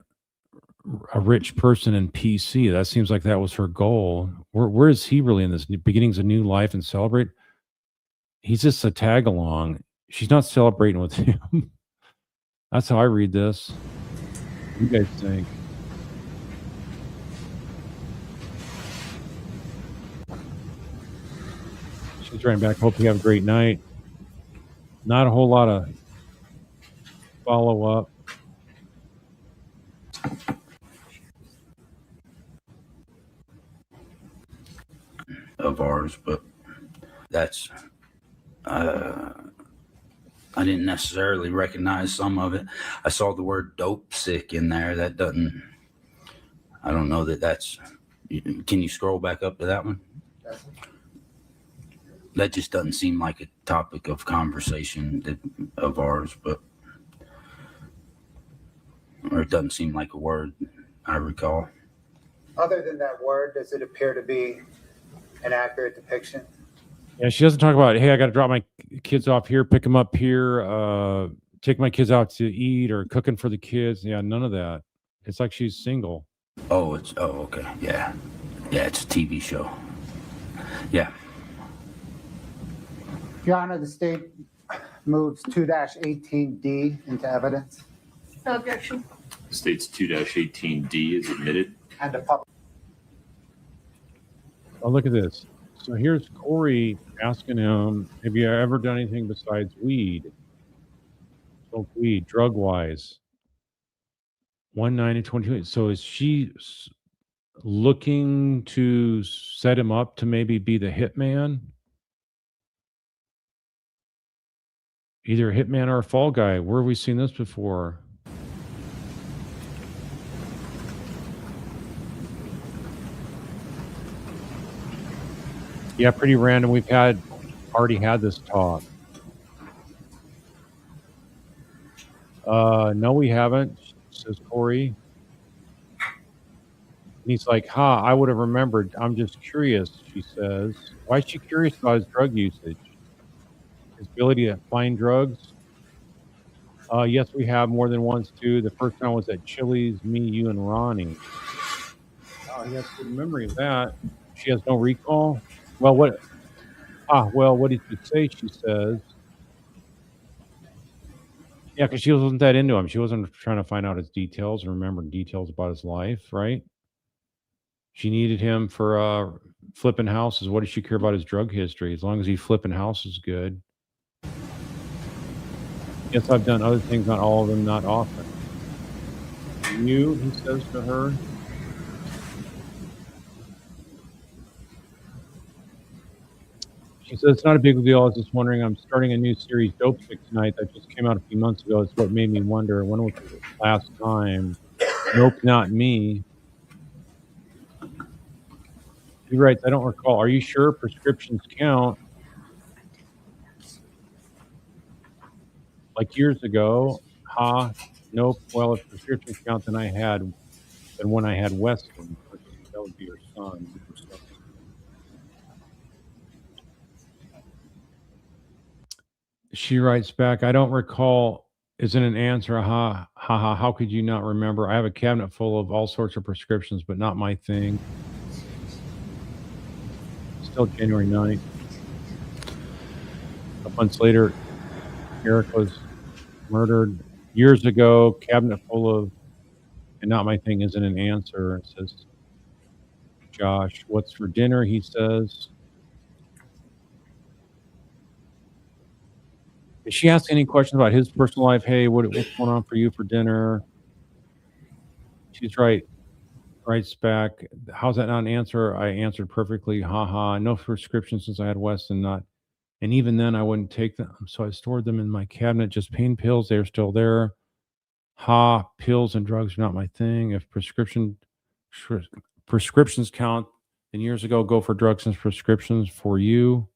a rich person in PC. That seems like that was her goal. Where is he really in this beginnings of new life and celebrate? He's just a tag along. She's not celebrating with him. That's how I read this. What do you guys think? She's writing back. Hope you have a great night. Not a whole lot of follow up. Of ours, but that's I didn't necessarily recognize some of it. I saw the word dope sick in there. That doesn't, I don't know that that's, can you scroll back up to that one? That just doesn't seem like a topic of conversation of ours, but, or it doesn't seem like a word I recall. Other than that word, does it appear to be an accurate depiction? Yeah, she doesn't talk about, hey, I got to drop my kids off here, pick them up here, take my kids out to eat or cooking for the kids. Yeah, none of that. It's like she's single. Oh, okay. Yeah. Yeah, it's a TV show. Yeah. Your Honor, the state moves 2-18D into evidence. No objection. States 2-18D is admitted. And the public. Oh, look at this. So here's Kouri asking him, have you ever done anything besides weed? Smoke weed, drug-wise. 1/9/22. So is she looking to set him up to maybe be the hitman? Either a hitman or a fall guy. Where have we seen this before? Yeah, pretty random. We've already had this talk. No, we haven't, says Kouri. He's like, I would have remembered. I'm just curious, she says. Why is she curious about his drug usage? His ability to find drugs? Yes, we have more than once, too. The first time was at Chili's, me, you, and Ronnie. Oh, he has good memory of that. She has no recall? Well, what did you say, she says. Yeah, because she wasn't that into him. She wasn't trying to find out his details and remember details about his life, right? She needed him for flipping houses. What does she care about his drug history? As long as he's flipping houses good. Yes, I've done other things, not all of them, not often. You, he says to her. She says, it's not a big deal. I was just wondering, I'm starting a new series, Dope Sick, tonight. That just came out a few months ago. It's what made me wonder, when was the last time? Nope, not me. He writes, I don't recall. Are you sure prescriptions count? Like years ago? Nope. Well, if prescriptions count, then when I had Weston. That would be your son. She writes back, I don't recall. Isn't an answer. How could you not remember? I have a cabinet full of all sorts of prescriptions, but not my thing. Still January 9th. A month later, Eric was murdered years ago. Cabinet full of, and not my thing isn't an answer. It says, Josh, what's for dinner? He says. Is she asking any questions about his personal life? Hey, what's going on for you for dinner? She's writes back, how's that not an answer? I answered perfectly. No prescription since I had Weston, and even then I wouldn't take them. So I stored them in my cabinet, just pain pills. They're still there. Pills and drugs are not my thing. If prescriptions count, then years ago, go for drugs and prescriptions for you.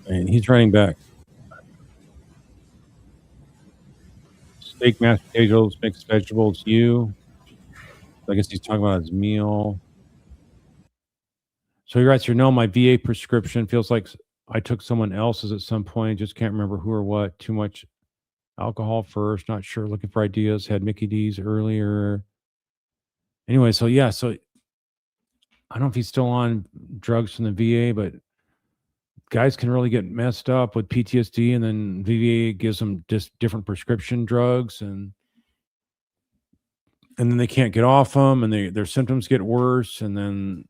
And he's writing back. Steak, mashed potatoes, mixed vegetables, you. I guess he's talking about his meal. So he writes here, no, my VA prescription feels like I took someone else's at some point. Just can't remember who or what. Too much alcohol first. Not sure. Looking for ideas. Had Mickey D's earlier. Anyway, so yeah. So I don't know if he's still on drugs from the VA, but guys can really get messed up with PTSD, and then VA gives them just different prescription drugs, and then they can't get off them, and their symptoms get worse, and then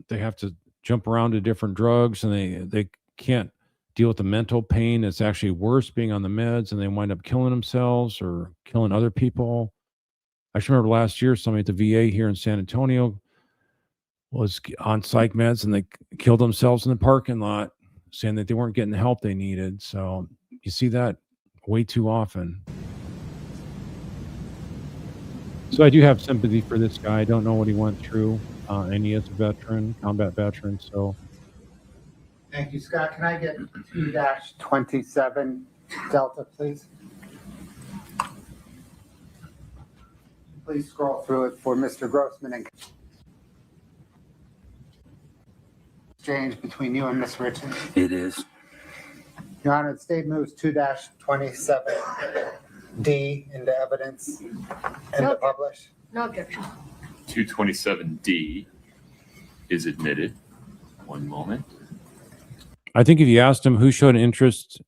they have to jump around to different drugs, and they can't deal with the mental pain. It's actually worse being on the meds, and they wind up killing themselves or killing other people. I just remember last year somebody at the VA here in San Antonio was on psych meds, and they killed themselves in the parking lot, saying that they weren't getting the help they needed. So you see that way too often. So I do have sympathy for this guy. I don't know what he went through, and he is a veteran, combat veteran. So Thank you, Scott. Can I get 2-27 Delta, please? Please scroll through it for Mr. Grossman and exchange between you and Ms. Richins. It is. Your Honor, the state moves 2-27D into evidence and to publish. No objection. 227D is admitted. One moment. I think if you asked him who showed interest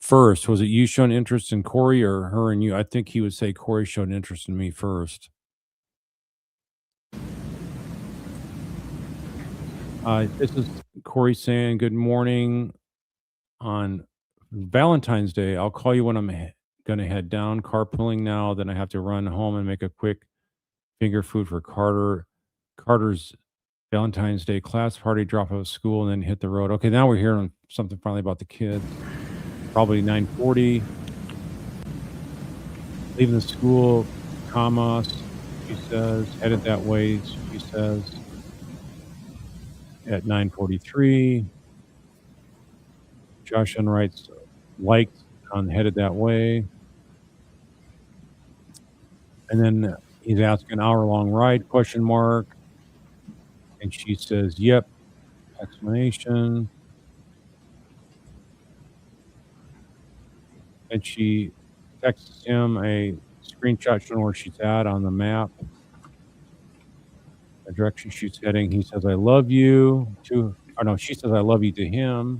first, was it you showing interest in Kouri or her and you? I think he would say Kouri showed interest in me first. This is Kouri saying good morning on Valentine's Day. I'll call you when I'm going to head down. Carpooling now. Then I have to run home and make a quick finger food for Carter. Carter's Valentine's Day class party, drop out of school, and then hit the road. Okay, now we're hearing something finally about the kids. Probably 9:40. Leaving the school, Kamas, she says. Headed that way, she says. At 9:43. Josh writes, liked on headed that way. And then he's asking hour-long ride, question mark. And she says, yep, explanation. And she texts him a screenshot showing where she's at on the map, the direction she's heading. He says, I love you to, or no, she says, I love you to him.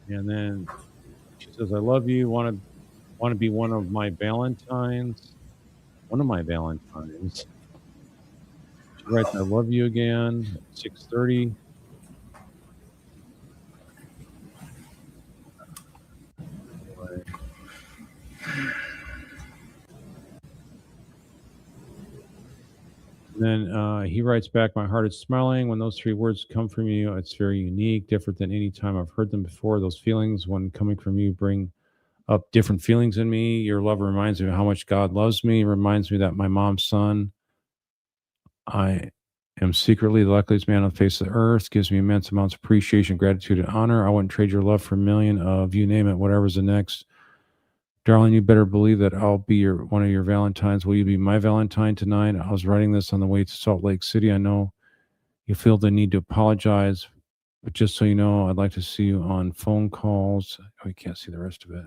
And then she says, I love you, want to be one of my Valentines. One of my Valentines. She writes, I love you again, 6:30. And then he writes back, my heart is smelling. When those three words come from you, it's very unique, different than any time I've heard them before. Those feelings, when coming from you, bring up different feelings in me. Your love reminds me of how much God loves me. It reminds me that my mom's son, I am secretly the luckiest man on the face of the earth. Gives me immense amounts of appreciation, gratitude, and honor. I wouldn't trade your love for a million of you name it, whatever's the next. Darling, you better believe that I'll be one of your Valentines. Will you be my Valentine tonight? I was writing this on the way to Salt Lake City. I know you feel the need to apologize, but just so you know, I'd like to see you on phone calls. Oh, you can't see the rest of it.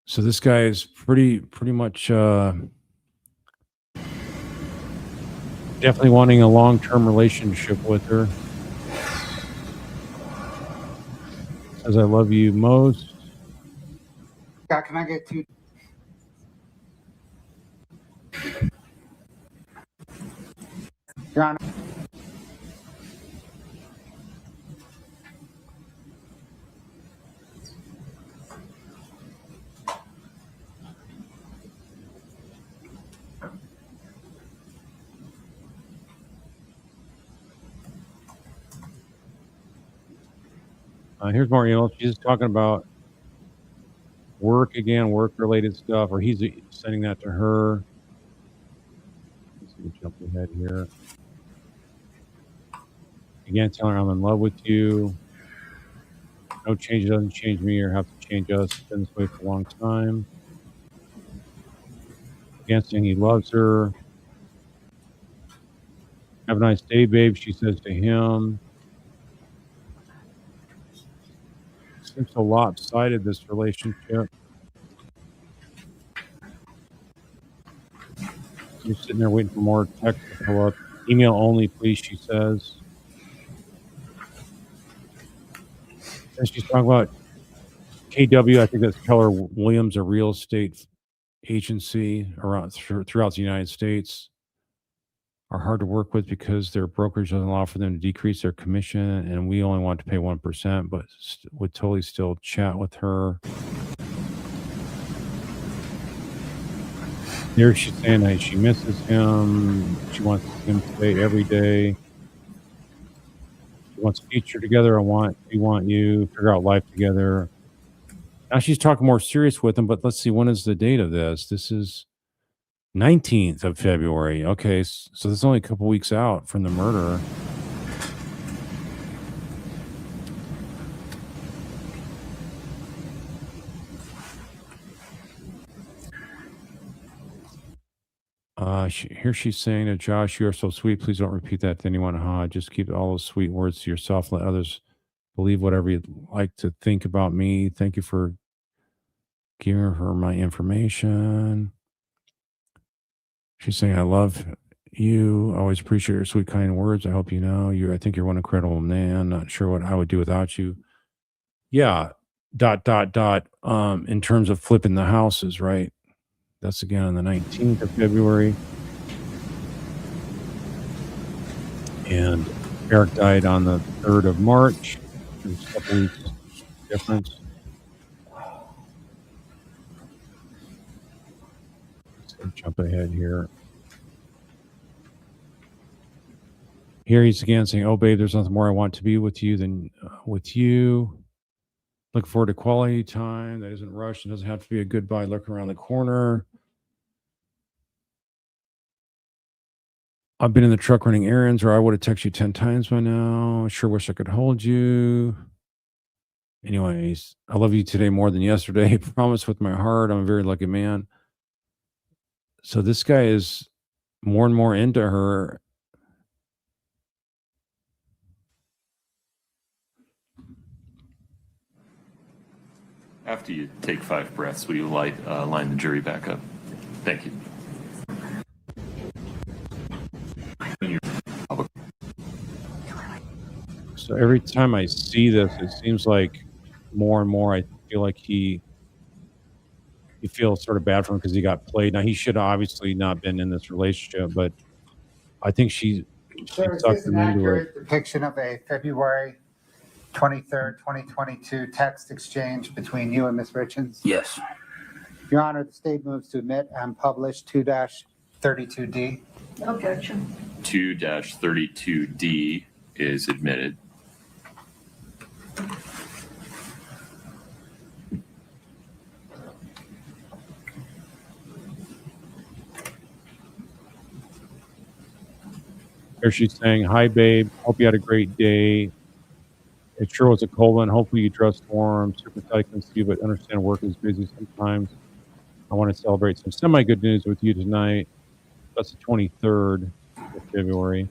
So this guy is pretty much definitely wanting a long-term relationship with her. Says I love you most. Scott, can I get 2? Your Honor. Here's more emails. She's talking about work again, work-related stuff, or he's sending that to her. Let's see, jump ahead here. Again, telling her I'm in love with you. No change doesn't change me or have to change us. It's been this way for a long time. Again, saying he loves her. Have a nice day, babe, she says to him. seems so lopsided, this relationship. You're sitting there waiting for more text to pull up. Email only, please, she says. And she's talking about KW, I think that's Keller Williams, a real estate agency around throughout the United States, are hard to work with because their brokerage doesn't allow for them to decrease their commission, and we only want to pay 1%, but would totally still chat with her. There she's saying that she misses him. She wants him to stay every day. She wants a future together. We want you. Figure out life together. Now she's talking more serious with him, but let's see, when is the date of this? This is 19th of February. Okay, so this is only a couple weeks out from the murder. Here she's saying to Josh, "You are so sweet. Please don't repeat that to anyone. Just keep all those sweet words to yourself. Let others believe whatever you'd like to think about me. Thank you for giving her my information." She's saying, "I love you. I always appreciate your sweet, kind words. I hope you know you. I think you're one incredible man. Not sure what I would do without you." Yeah. ... In terms of flipping the houses, right? That's again on the 19th of February. And Eric died on the 3rd of March. There's a couple weeks difference. Let's jump ahead here. Here he's again saying, "Oh, babe, there's nothing more I want to be with you than with you. Look forward to quality time that isn't rushed and doesn't have to be a goodbye look around the corner. I've been in the truck running errands, or I would have texted you 10 times by now. Sure wish I could hold you. Anyways, I love you today more than yesterday. Promise with my heart. I'm a very lucky man." So this guy is more and more into her. After you take 5 breaths, will you line the jury back up? Thank you. So every time I see this, it seems like more and more I feel like you feel sort of bad for him because he got played. Now, he should have obviously not been in this relationship, but I think she Sir, is sucked this him an into it. accurate depiction of a February 23rd, 2022 text exchange between you and Ms. Richins? Yes. Your Honor, the state moves to admit and publish 2-32D. Objection. 2-32D is admitted. There she's saying, "Hi, babe. Hope you had a great day. It sure was a cold one. Hopefully you dressed warm. Super tight can see, but understand work is busy sometimes. I want to celebrate some semi-good news with you tonight." That's the 23rd of February.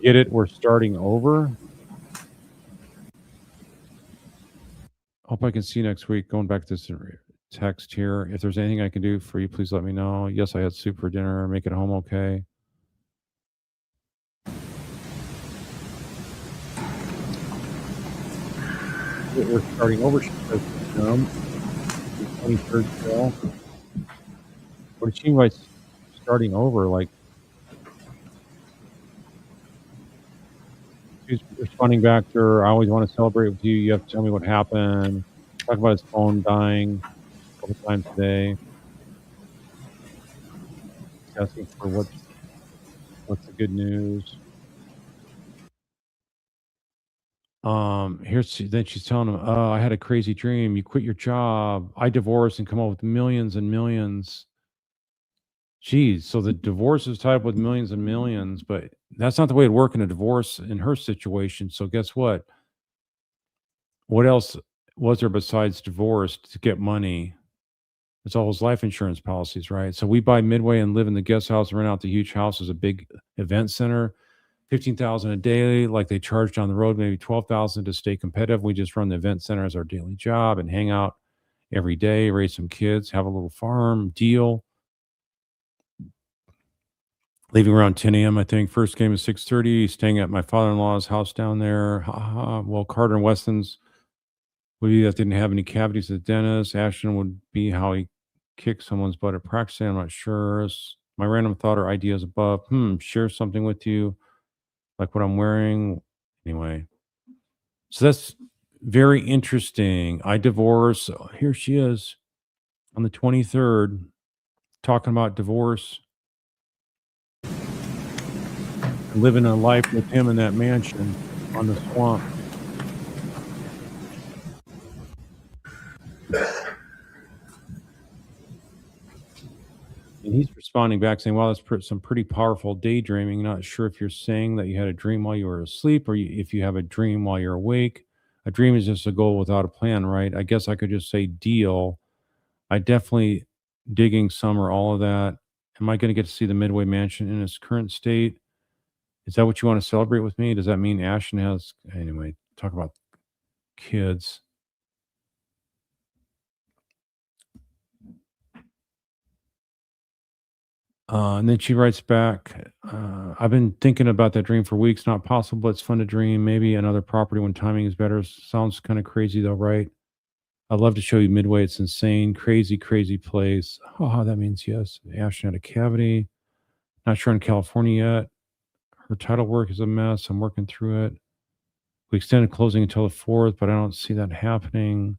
Get it? We're starting over. Hope I can see you next week. Going back to this text here. If there's anything I can do for you, please let me know. Yes, I had soup for dinner. Make it home okay. We're starting over. She says, the 23rd show. What did she mean by starting over? Like, she's responding back to her, "I always want to celebrate with you. You have to tell me what happened." Talk about his phone dying a couple times a day. Asking for what's the good news. Then she's telling him, "Oh, I had a crazy dream. You quit your job. I divorced and come up with millions and millions." Geez, so the divorce is tied up with millions and millions, but that's not the way it'd work in a divorce in her situation. So guess what? What else was there besides divorce to get money? It's all his life insurance policies, right? So we buy Midway and live in the guest house and rent out the huge house as a big event center. $15,000 a day, like they charge down the road, maybe $12,000 to stay competitive. We just run the event center as our daily job and hang out every day, raise some kids, have a little farm deal. Leaving around 10 a.m. I think. First game is 6:30. Staying at my father-in-law's house down there. Ha, ha, ha. Well, Carter and Weston's would be that didn't have any cavities at the dentist. Ashton would be how he kicked someone's butt at practicing. I'm not sure. My random thought or ideas above. Share something with you, like what I'm wearing. Anyway, so that's very interesting. I divorce. Here she is on the 23rd talking about divorce. Living a life with him in that mansion on the swamp. And he's responding back saying, "Well, that's some pretty powerful daydreaming. Not sure if you're saying that you had a dream while you were asleep or if you have a dream while you're awake. A dream is just a goal without a plan, right? I guess I could just say deal. I definitely digging some or all of that. Am I going to get to see the Midway Mansion in its current state? Is that what you want to celebrate with me? Does that mean Ashton has..." Anyway, talk about kids. And then she writes back, "I've been thinking about that dream for weeks. Not possible, but it's fun to dream. Maybe another property when timing is better. Sounds kind of crazy though, right? I'd love to show you Midway. It's insane. Crazy, crazy place." Oh, that means yes. Ashton had a cavity. Not sure in California yet. Her title work is a mess. I'm working through it. We extended closing until the 4th, but I don't see that happening.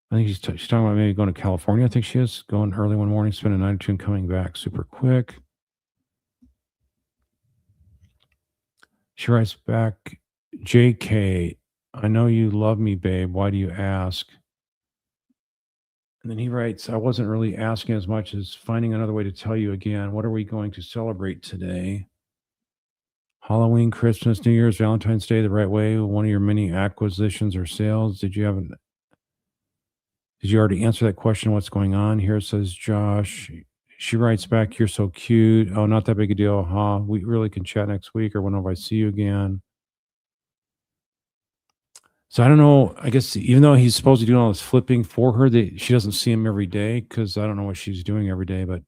I think she's talking about maybe going to California. I think she is going early one morning, spending a night or two, and coming back super quick. She writes back, "JK, I know you love me, babe. Why do you ask?" And then he writes, "I wasn't really asking as much as finding another way to tell you again. What are we going to celebrate today? Halloween, Christmas, New Year's, Valentine's Day, the right way? One of your many acquisitions or sales? Did you already answer that question? What's going on here?" Says Josh. She writes back, "You're so cute. Oh, not that big a deal, huh? We really can chat next week or whenever I see you again." So I don't know. I guess even though he's supposed to do all this flipping for her, she doesn't see him every day because I don't know what she's doing every day, but it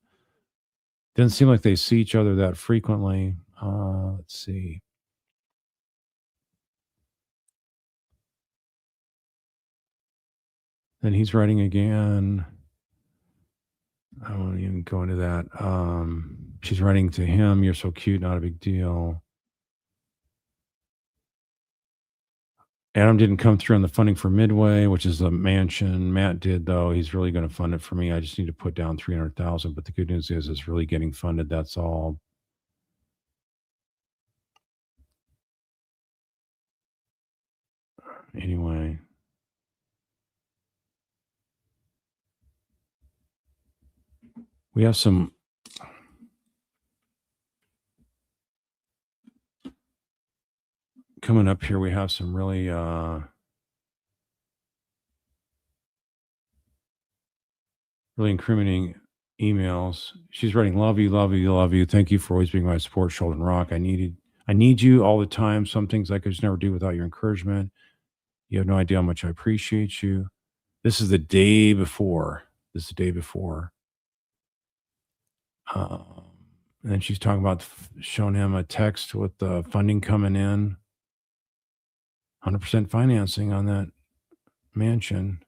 doesn't seem like they see each other that frequently. Let's see. Then he's writing again. I won't even go into that. She's writing to him, "You're so cute, not a big deal." Adam didn't come through on the funding for Midway, which is the mansion. Matt did, though. He's really going to fund it for me. I just need to put down 300,000. But the good news is it's really getting funded. That's all. Anyway. We have some coming up here. We have some really really incriminating emails. She's writing, "Love you, love you, love you. Thank you for always being my support, shoulder and rock. I need you all the time. Some things I could just never do without your encouragement. You have no idea how much I appreciate you." This is the day before. And then she's talking about showing him a text with the funding coming in. 100% financing on that mansion.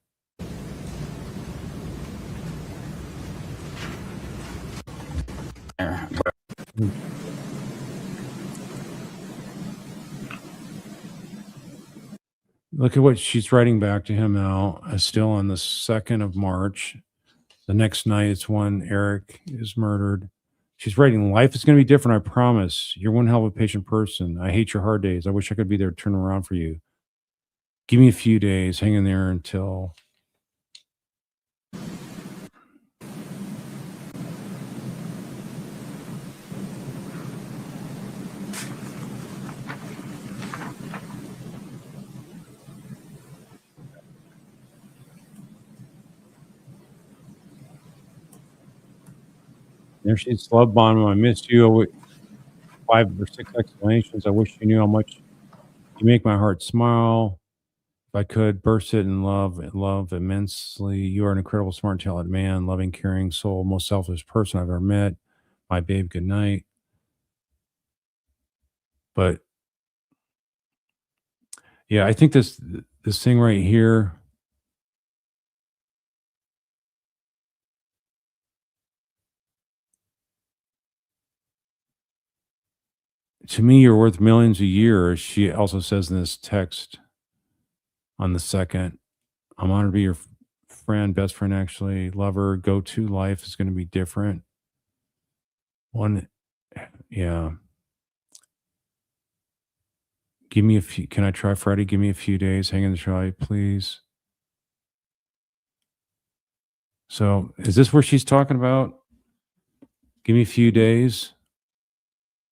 Look at what she's writing back to him now. Still on the 2nd of March. The next night, it's when Eric is murdered. She's writing, "Life is going to be different, I promise. You're one hell of a patient person. I hate your hard days. I wish I could be there to turn around for you. Give me a few days. Hang in there until..." There she's love bomb. I miss you. 5 or 6 explanations. I wish you knew how much you make my heart smile. If I could burst it in love immensely. You are an incredible, smart, talented man, loving, caring soul, most selfless person I've ever met. My babe, good night. But yeah, I think this thing right here. To me, you're worth millions a year. She also says in this text on the second, I'm honored to be your friend, best friend, actually, lover, go to life is going to be different. One, yeah. Give me a few. Can I try Friday? Give me a few days. Hang in the try, please. So, is this where she's talking about? Give me a few days,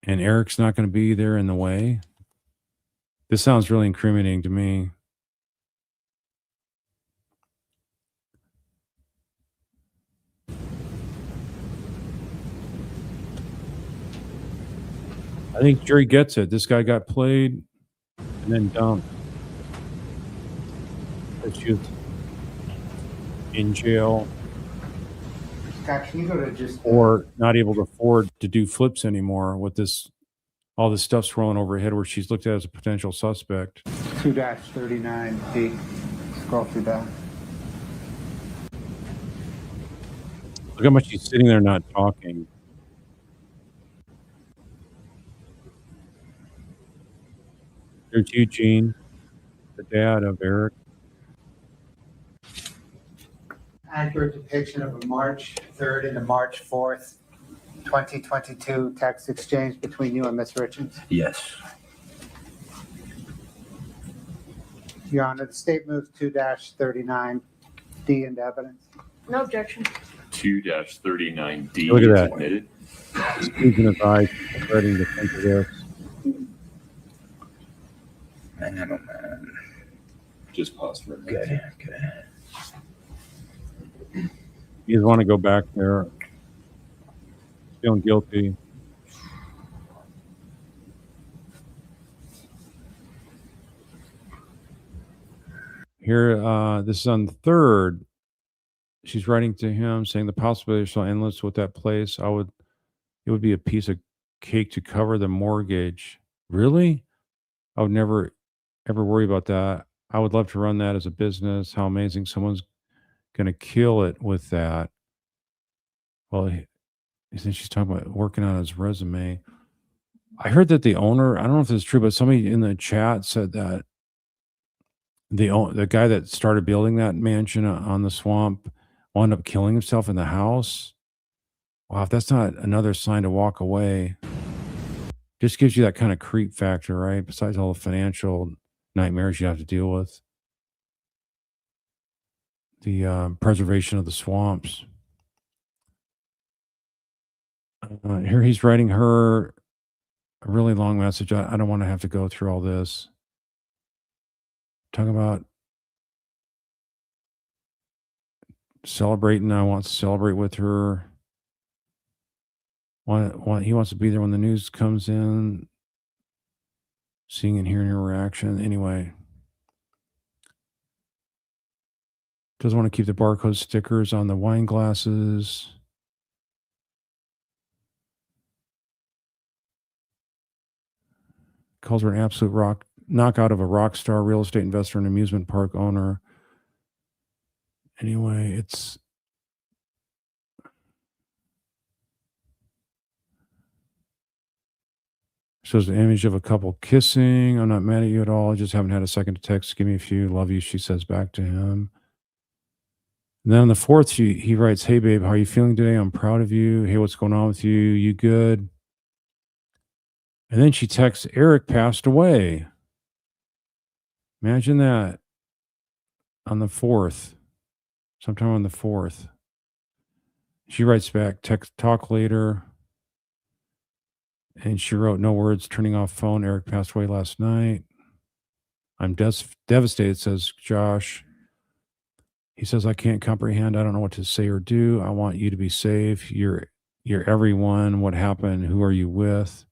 and Eric's not going to be there in the way. This sounds really incriminating to me. I think jury gets it. This guy got played and then dumped. She was in jail Scott, can you go to just or not able to afford to do flips anymore with this, all this stuff swirling over her head where she's looked at as a potential suspect. 2-39D? Scroll through that. Look how much she's sitting there not talking. There's Eugene, the dad of Eric. Accurate depiction of a March 3rd and a March 4th, 2022 text exchange between you and Ms. Richins. Yes. Your Honor, the state moves 2-39D into evidence. No objection. 2-39D Look at is that. admitted. Squeeze in his eyes, ready to think of this. Man. Just pause for a minute. Okay. You just want to go back there, feeling guilty. Here, this is on the 3rd. She's writing to him saying the possibilities are so endless with that place. It would be a piece of cake to cover the mortgage. Really? I would never ever worry about that. I would love to run that as a business. How amazing. Someone's going to kill it with that. Well, I think she's talking about working on his resume. I heard that the owner, I don't know if this is true, but somebody in the chat said that the guy that started building that mansion on the swamp wound up killing himself in the house. Wow, if that's not another sign to walk away, just gives you that kind of creep factor, right? Besides all the financial nightmares you have to deal with. The preservation of the swamps. Here he's writing her a really long message. I don't want to have to go through all this. Talking about celebrating. I want to celebrate with her. He wants to be there when the news comes in. Seeing and hearing her reaction. Anyway. Doesn't want to keep the barcode stickers on the wine glasses. Calls her an absolute knockout of a rock star, real estate investor, and amusement park owner. Anyway, it's shows the image of a couple kissing. I'm not mad at you at all. I just haven't had a second to text. Give me a few. Love you, she says back to him. And then on the 4th, he writes, hey, babe, how are you feeling today? I'm proud of you. Hey, what's going on with you? You good? And then she texts, Eric passed away. Imagine that on the 4th, sometime on the 4th. She writes back, talk later. And she wrote, no words, turning off phone. Eric passed away last night. I'm devastated, says Josh. He says, I can't comprehend. I don't know what to say or do. I want you to be safe. You're You're everyone. What happened? Who are you with?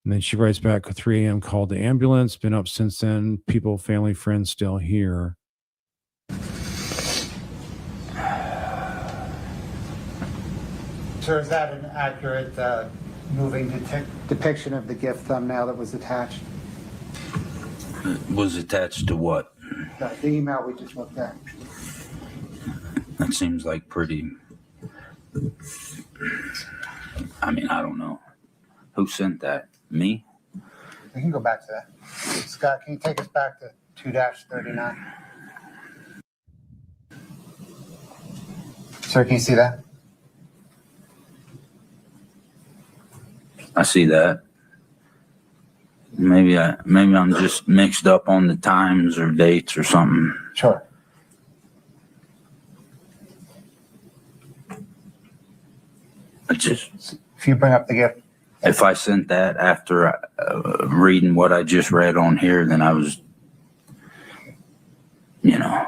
And then she writes back, 3 a.m. called the ambulance. Been up since then. People, family, friends still here. So is that an accurate moving depiction of the gift thumbnail that was attached? Was attached to what? The email we just looked at. That seems like pretty. I mean, I don't know. Who sent that? Me? We can go back to that. Scott, can you take us back to 2-39? Sir, can you see that? I see that. Maybe I'm just mixed up on the times or dates or something. Sure. I just, If you bring up the gift. if I sent that after reading what I just read on here, then I was,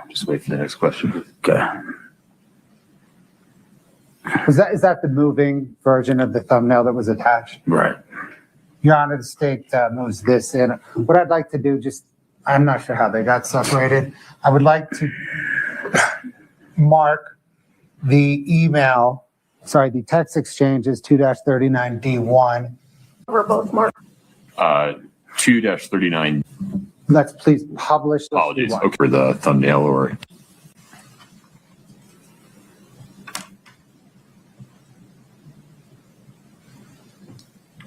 Just wait for the next question. okay. Is that the moving version of the thumbnail that was attached? Right. Your Honor, the state moves this in. What I'd like to do, I'm not sure how they got separated. I would like to mark the the text exchange is 2-39D1. We're both marked. 2-39. Let's please publish this. Apologies. Okay, for the thumbnail or.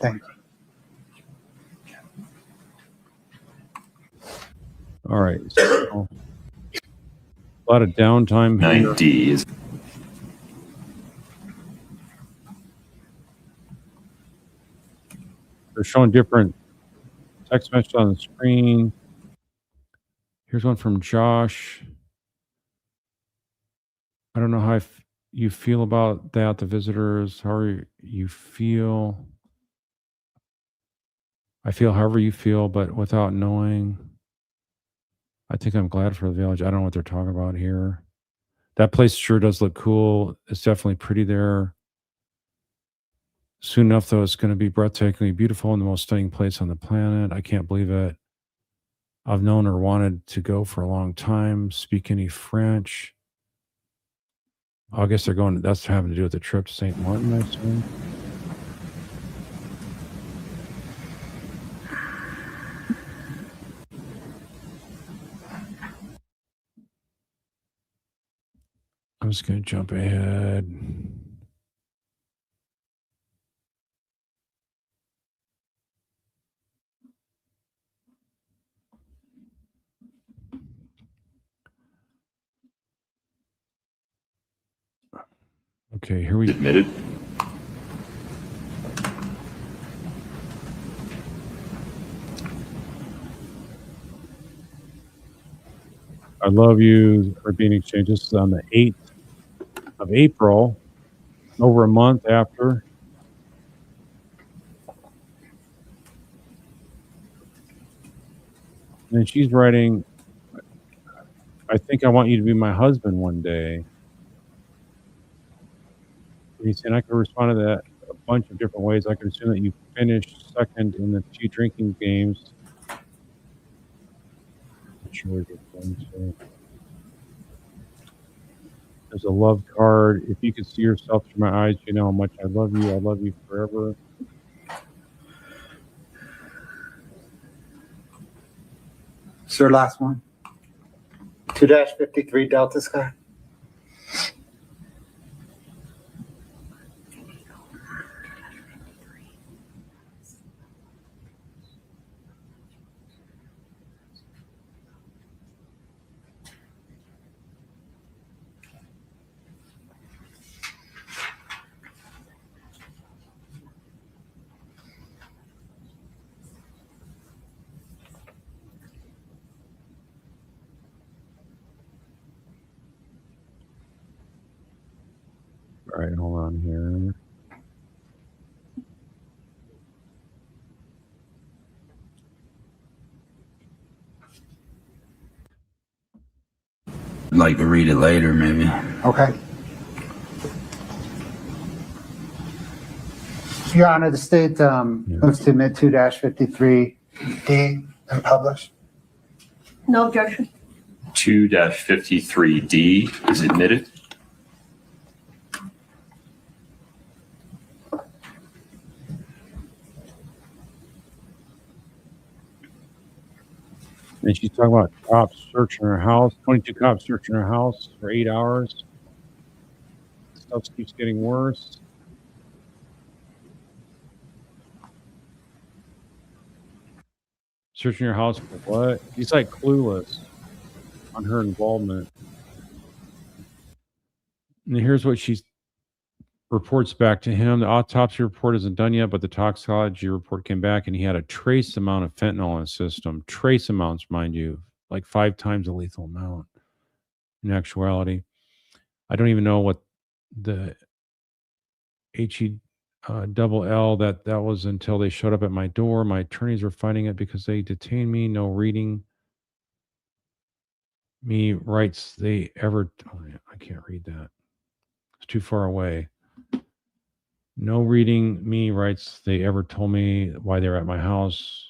Thank you. All right. So, a lot of downtime here. 9D is. They're showing different text messages on the screen. Here's one from Josh. I don't know how you feel about that, the visitors. How you feel. I feel however you feel, but without knowing. I think I'm glad for the village. I don't know what they're talking about here. That place sure does look cool. It's definitely pretty there. Soon enough, though, it's going to be breathtakingly beautiful and the most stunning place on the planet. I can't believe it. I've known or wanted to go for a long time. Speak any French? I guess they're going. That's having to do with the trip to St. Martin, I assume. I'm just going to jump ahead. Okay, here we go. Admitted. I love you are being exchanged. This is on the 8th of April, over a month after. And then she's writing, I think I want you to be my husband one day. And he's saying I could respond to that a bunch of different ways. I could assume that you finished second in the 2 drinking games. Not sure where you're going to. There's a love card. If you could see yourself through my eyes, you know how much I love you. I love you forever. Sir, last one. 2-53 Delta Sky. All right, hold on here. I'd like to read it later, maybe. Okay. Your Honor, the state moves to admit 2-53D and publish. No objection. 2-53D is admitted. And she's talking about cops searching her house, 22 cops searching her house for 8 hours. Stuff keeps getting worse. Searching your house for what? He's like clueless on her involvement. And here's what she reports back to him. The autopsy report isn't done yet, but the toxicology report came back and he had a trace amount of fentanyl in his system. Trace amounts, mind you, like 5 times the lethal amount in actuality. I don't even know what the double L that was until they showed up at my door. My attorneys were fighting it because they detained me. No reading me rights they ever. Oh, I can't read that. It's too far away. No reading me rights they ever told me why they were at my house.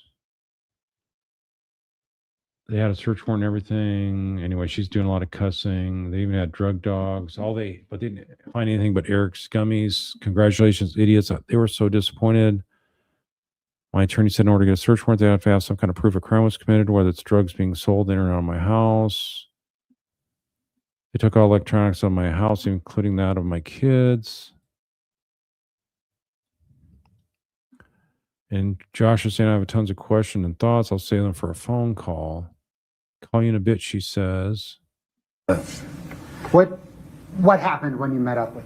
They had a search warrant and everything. Anyway, she's doing a lot of cussing. They even had drug dogs. But they didn't find anything but Eric's gummies. Congratulations, idiots. They were so disappointed. My attorney said in order to get a search warrant, they have to have some kind of proof a crime was committed, whether it's drugs being sold in or out of my house. They took all electronics out of my house, including that of my kids. And Josh is saying, I have tons of questions and thoughts. I'll save them for a phone call. Call you in a bit, she says. What happened when you met up with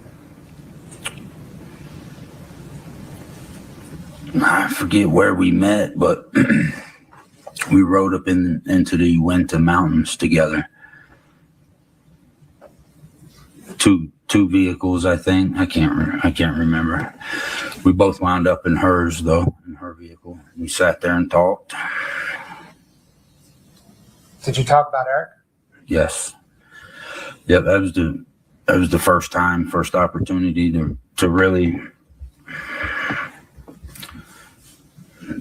him? I forget where we met, but we rode up into the Uinta Mountains together. Two vehicles, I think. I can't remember. We both wound up in hers, though, in her vehicle. We sat there and talked. Did you talk about Eric? Yes. Yep, that was the first opportunity to really,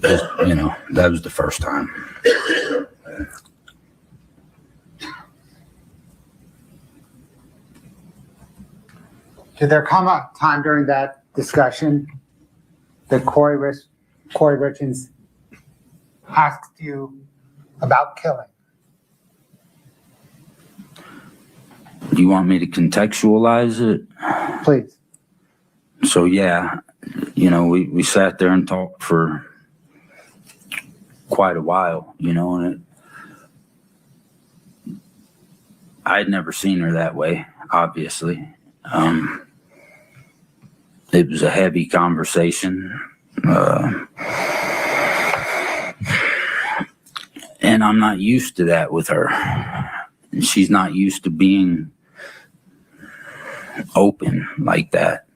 that was the first time. Did there come a time during that discussion that Kouri Richins asked you about killing? Do you want me to contextualize it? Please. So, yeah, we sat there and talked for quite a while, and I'd never seen her that way, obviously. It was a heavy conversation. And I'm not used to that with her. She's not used to being open like that.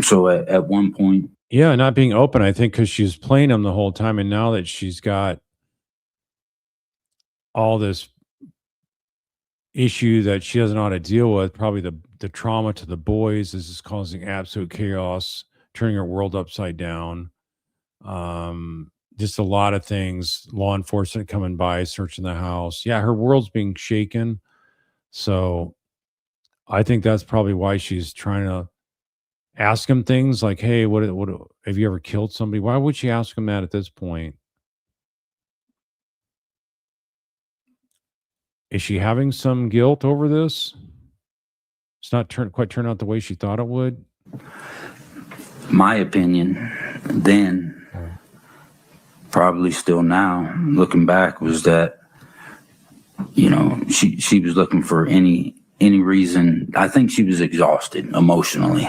So at one point. Yeah, not being open, I think, because she was playing him the whole time. And now that she's got all this issue that she doesn't know how to deal with, probably the trauma to the boys is causing absolute chaos, turning her world upside down. Just a lot of things, law enforcement coming by, searching the house. Yeah, her world's being shaken. So I think that's probably why she's trying to ask him things like, hey, what have you ever killed somebody? Why would she ask him that at this point? Is she having some guilt over this? It's not quite turned out the way she thought it would. My opinion then, probably still now, looking back, was that, she was looking for any reason. I think she was exhausted emotionally.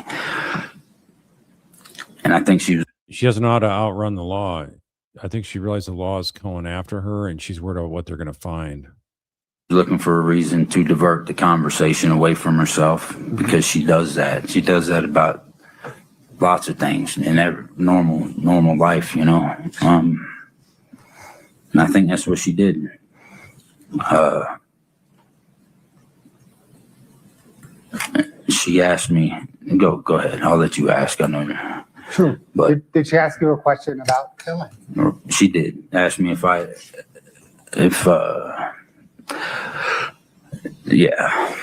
And I think she doesn't know how to outrun the law. I think she realized the law is going after her and she's worried about what they're going to find. Looking for a reason to divert the conversation away from herself, because she does that. She does that about lots of things in every normal life, And I think that's what she did. She asked me Go ahead. I'll let you ask. I know. Sure. But Did she ask you a question about killing? she did ask me yeah.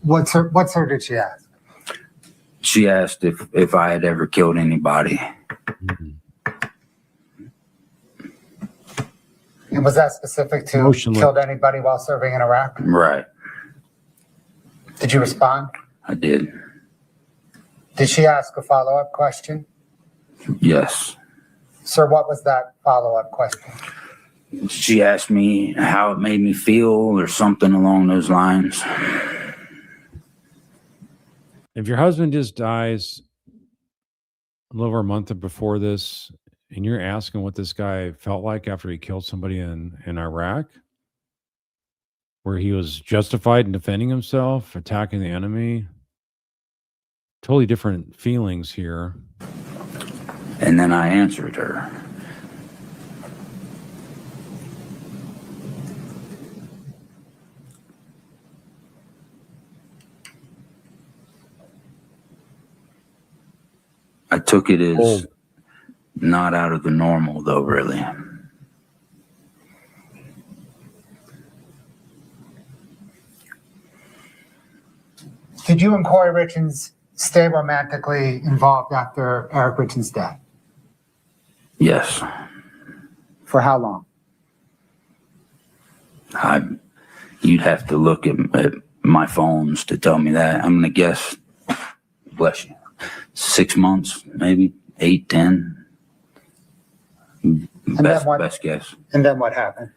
What's her did she ask? She asked if I had ever killed anybody. And was that specific to Motionless. killed anybody while serving in Iraq? Right. Did you respond? I did. Did she ask a follow-up question? Yes. Sir, what was that follow-up question? She asked me how it made me feel or something along those lines. If your husband just dies a little over a month before this, and you're asking what this guy felt like after he killed somebody in Iraq, where he was justified in defending himself, attacking the enemy, totally different feelings here. And then I answered her. I took it as not out of the normal, though, really. Did you and Kouri Richins stay romantically involved after Eric Richins' death? Yes. For how long? You'd have to look at my phones to tell me that. I'm going to guess, bless you, 6 months, maybe 8, 10. Best guess. And then what happened?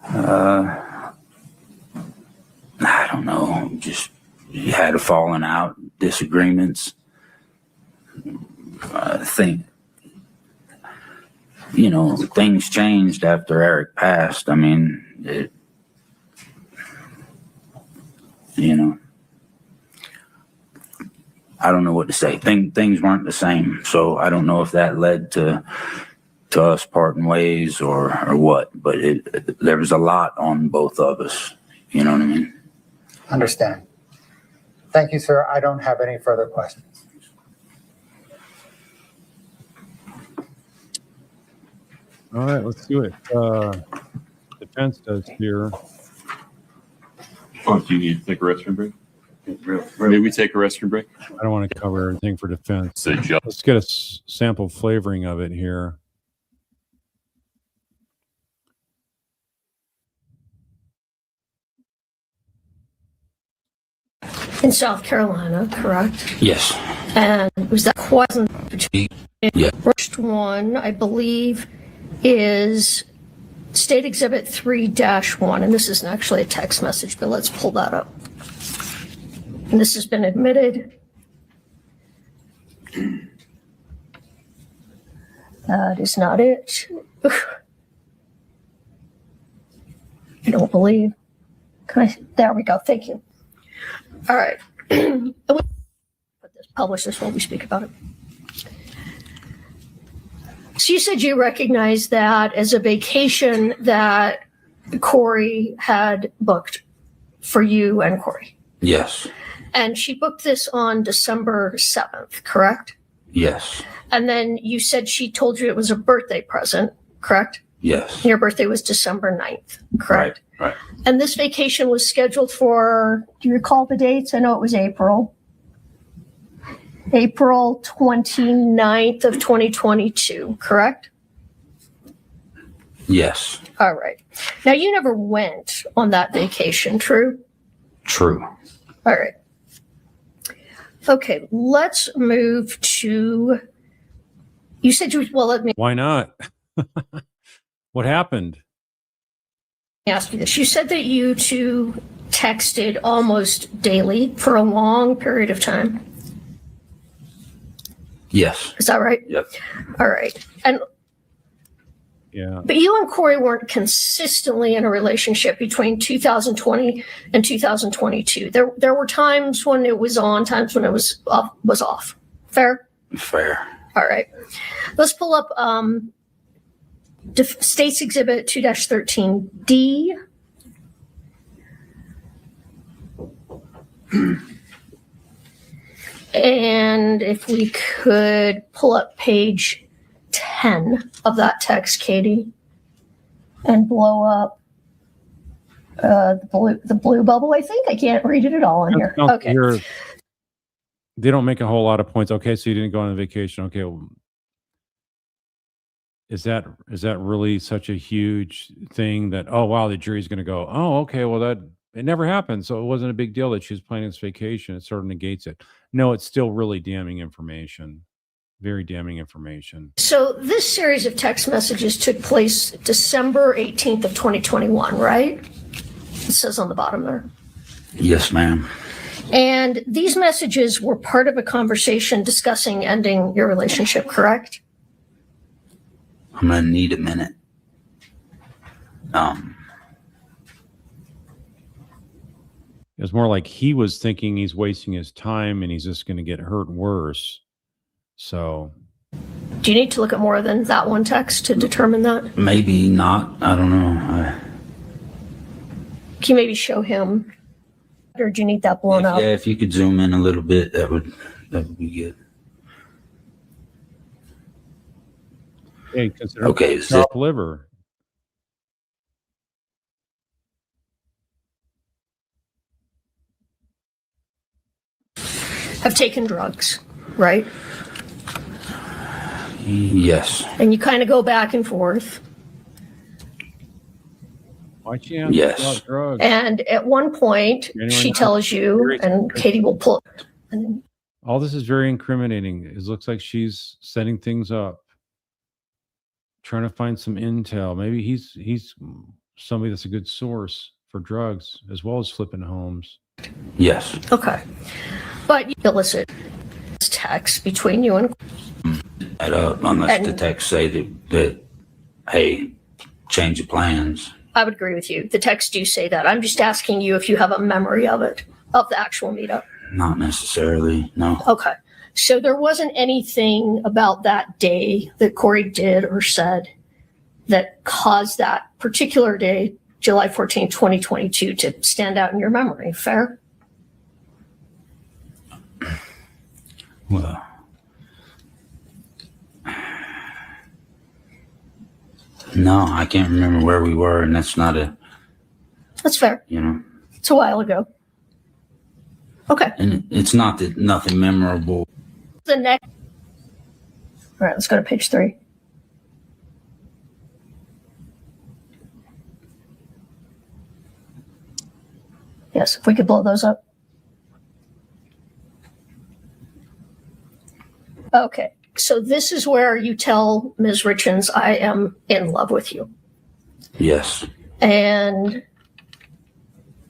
I don't know. Just you had a falling out, disagreements. I think, things changed after Eric passed. I mean, I don't know what to say. Things weren't the same. So I don't know if that led to us parting ways or what, but there was a lot on both of us. You know what I mean? Understand. Thank you, sir. I don't have any further questions. All right, let's do it. Defense does here. Oh, do you need to take a restroom break? Maybe we take a restroom break? I don't want to cover everything for defense. So just Let's get a sample flavoring of it here. In South Carolina, correct? Yes. And was that question between Yeah. first one, I believe, is State Exhibit 3-1, and this isn't actually a text message, but let's pull that up. And this has been admitted. That is not it. I don't believe. There we go. Thank you. All right. Publish this while we speak about it. So you said you recognized that as a vacation that Kouri had booked for you and Kouri. Yes. And she booked this on December 7th, correct? Yes. And then you said she told you it was a birthday present, correct? Yes. Your birthday was December 9th, correct? Right. And this vacation was scheduled for, do you recall the dates? I know it was April. April 29th of 2022, correct? Yes. All right. Now, you never went on that vacation, true? True. All right. Okay, let's move to, you said you, well, let me Why not? What happened? ask you this. You said that you two texted almost daily for a long period of time. Yes. Is that right? Yep. All right. And Yeah. but you and Kouri weren't consistently in a relationship between 2020 and 2022. There were times when it was on, times when it was off. Fair? Fair. All right. Let's pull up States Exhibit 2-13D. And if we could pull up page 10 of that text, Katie, and blow up the blue bubble, I think. I can't read it at all in here. Okay. They don't make a whole lot of points. Okay, so you didn't go on a vacation. Okay, well, is that really such a huge thing that, oh wow, the jury's going to go, oh okay, well that it never happened, so it wasn't a big deal that she was planning this vacation. It sort of negates it. No, it's still really damning information. Very damning information. So this series of text messages took place December 18th of 2021, right? It says on the bottom there. Yes, ma'am. And these messages were part of a conversation discussing ending your relationship, correct? I'm gonna need a minute. It's more like he was thinking he's wasting his time and he's just going to get hurt worse. So, do you need to look at more than that one text to determine that? Maybe not. I don't know. Can you maybe show him, or do you need that blown up? Yeah, if you could zoom in a little bit, that would be good. hey, consider Okay, chopped liver. Have taken drugs, right? Yes. And you kind of go back and forth. Why'd she ask Yes. about drugs? And at one point, Anyone she know? tells you, and Katie will pull. And All this is very incriminating. It looks like she's setting things up, trying to find some intel. Maybe he's somebody that's a good source for drugs as well as flipping homes. Yes. okay, but you illicit text between you and Unless the text say that hey, change of plans. I would agree with you. The texts do say that. I'm just asking you if you have a memory of it, of the actual meetup. Not necessarily. No. Okay. So there wasn't anything about that day that Kouri did or said that caused that particular day, July 14, 2022, to stand out in your memory. Fair? Well, no, I can't remember where we were, and that's not That's fair. It's a while ago. Okay. And it's not that nothing memorable. The next. All right, let's go to page 3. Yes, if we could blow those up. Okay, so this is where you tell Ms. Richins, I am in love with you. Yes. And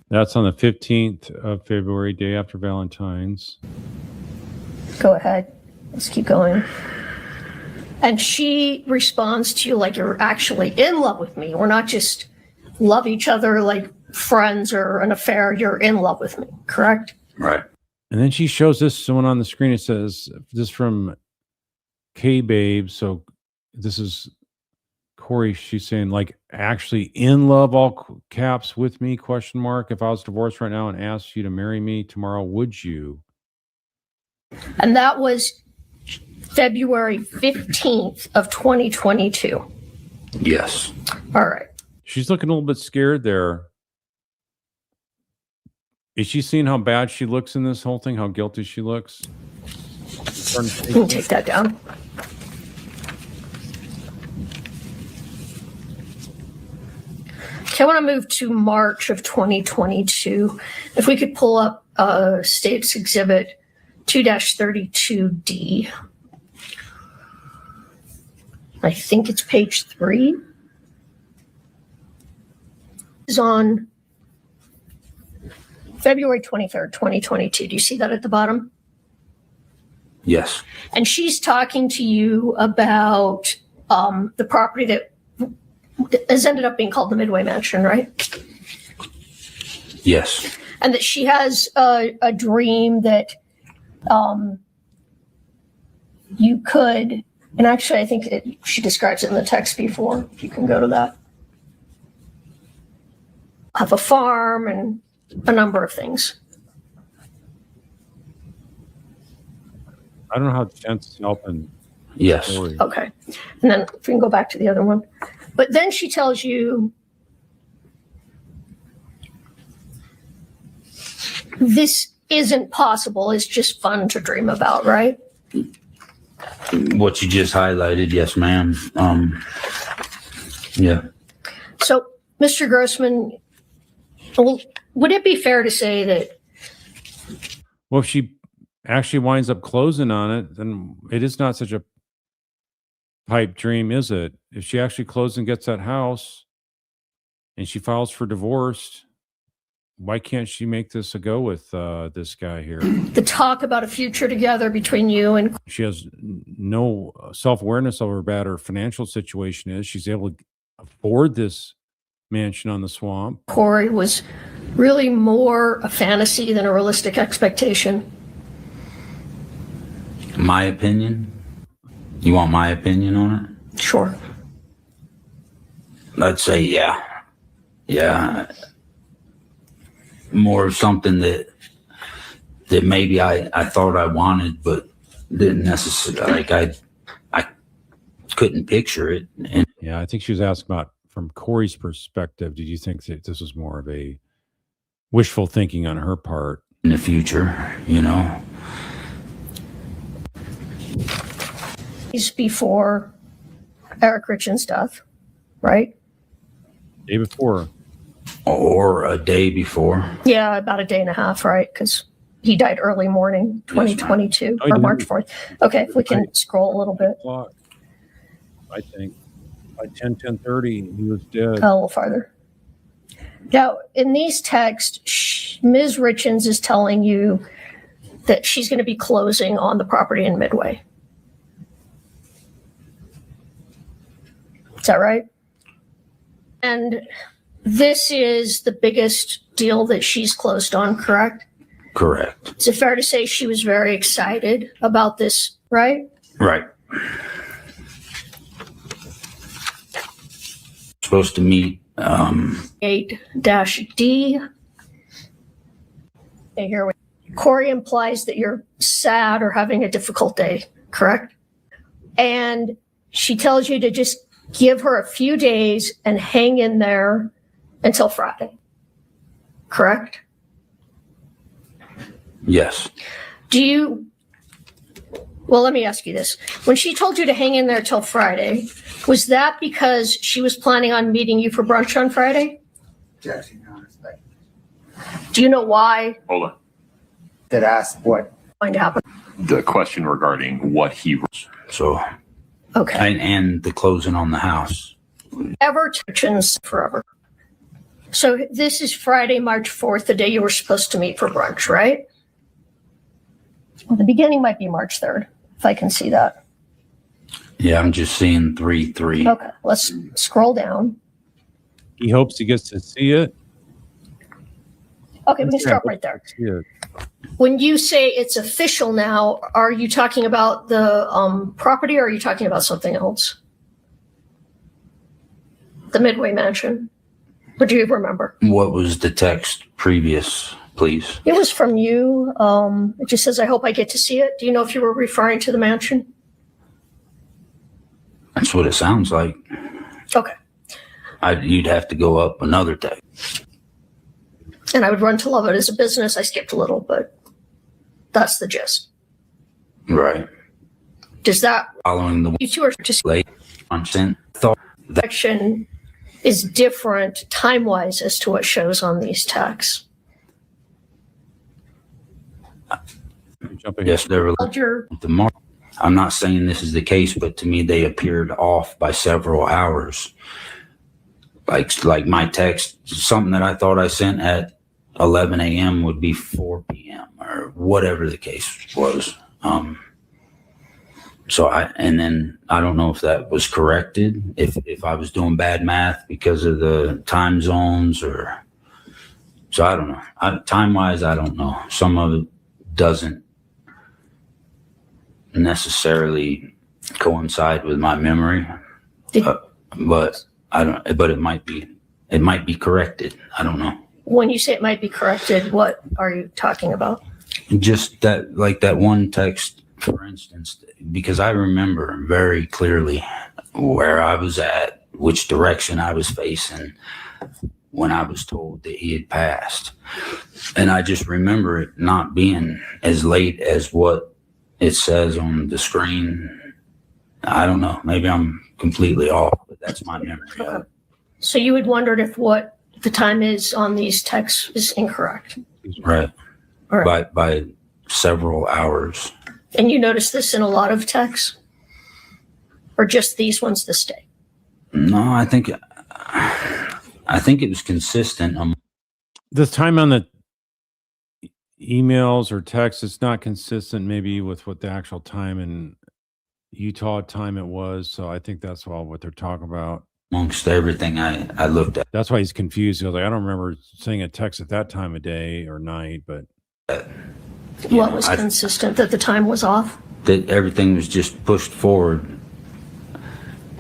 That's on the 15th of February, day after Valentine's. go ahead. Let's keep going. And she responds to you like you're actually in love with me. We're not just love each other like friends or an affair. You're in love with me, correct? Right. And then she shows this someone on the screen. It says, this from K-Babe. So this is Kouri. She's saying, like, actually in love, all caps, with me, question mark. If I was divorced right now and asked you to marry me tomorrow, would you? And that was February 15th of 2022. Yes. All right. She's looking a little bit scared there. Is she seeing how bad she looks in this whole thing? How guilty she looks? You can take that down. Okay, I want to move to March of 2022. If we could pull up State's Exhibit 2-32D. I think it's page 3. It's on February 23rd, 2022. Do you see that at the bottom? Yes. And she's talking to you about the property that has ended up being called the Midway Mansion, right? Yes. And that she has a dream that you could, and actually I think she describes it in the text before. You can go to that. Have a farm and a number of things. I don't know how Jen's helping. Yes. Kouri. Okay. And then if we can go back to the other one. But then she tells you this isn't possible. It's just fun to dream about, right? What you just highlighted, yes, ma'am. Yeah. So, Mr. Grossman, would it be fair to say that Well, if she actually winds up closing on it, then it is not such a pipe dream, is it? If she actually closes and gets that house and she files for divorce, why can't she make this a go with this guy here? the talk about a future together between you and She has no self-awareness of how bad her financial situation is. She's able to afford this mansion on the swamp. Kouri was really more a fantasy than a realistic expectation? My opinion? You want my opinion on it? Sure. I'd say, yeah. Yeah. More of something that maybe I thought I wanted, but didn't necessarily, like I couldn't picture it. And Yeah, I think she was asking about from Corey's perspective. Did you think that this was more of a wishful thinking on her part? in the future, you know. He's before Eric Richins' death, right? Day before. Or a day before. Yeah, about a day and a half, right? Because he died early morning, 2022, Oh, he or did. March 4th. Okay, if we can scroll a little bit. O'clock, I think. By 10:30, he was dead. A little farther. Now, in these texts, Ms. Richins is telling you that she's going to be closing on the property in Midway. Is that right? And this is the biggest deal that she's closed on, correct? Correct. Is it fair to say she was very excited about this, right? Right. Supposed to meet 8-D. Okay, here we Kouri implies that you're sad or having a difficult day, correct? And she tells you to just give her a few days and hang in there until Friday, correct? yes. Well, let me ask you this. When she told you to hang in there till Friday, was that because she was planning on meeting you for brunch on Friday? Objection, Your Honor. Do you know why Hold on. Did ask what? going to happen? The question regarding what he So Okay. and the closing on the house. Ever tensions forever. So this is Friday, March 4th, the day you were supposed to meet for brunch, right? Well, the beginning might be March 3rd, if I can see that. Yeah, I'm just seeing 3-3. Okay, let's scroll down. He hopes he gets to see it. Okay, we can start right there. See it. When you say it's official now, are you talking about the property or are you talking about something else? The Midway Mansion. What do you remember? What was the text previous, please? It was from you. It just says, I hope I get to see it. Do you know if you were referring to the mansion? That's what it sounds like. Okay. You'd have to go up another text. And I would run to love it as a business. I skipped a little, but that's the gist. Right. Does that, Following the you two are just late consent. Thought that section is different time-wise as to what shows on these texts. Jump ahead. yes, they were Your the mark. I'm not saying this is the case, but to me they appeared off by several hours. Like my text, something that I thought I sent at 11 a.m. would be 4 p.m. or whatever the case was. And then I don't know if that was corrected, if I was doing bad math because of the time zones so I don't know. Time wise, I don't know. Some of it doesn't necessarily coincide with my memory, but I don't. But it might be corrected. I don't know. when you say it might be corrected, what are you talking about? Just that, like that one text for instance, because I remember very clearly where I was at, which direction I was facing when I was told that he had passed. And I just remember it not being as late as what it says on the screen. I don't know. Maybe I'm completely off, but that's my memory of it. So you had wondered if what the time is on these texts is incorrect. Right. All right. By several hours. And you noticed this in a lot of texts? Or just these ones this day? No, I think it was consistent. The time on the emails or texts, it's not consistent maybe with what the actual time in Utah time it was. So I think that's all what they're talking about. Amongst everything I looked at. That's why he's confused. He was like, I don't remember seeing a text at that time of day or night, but What was consistent? That the time was off? That everything was just pushed forward.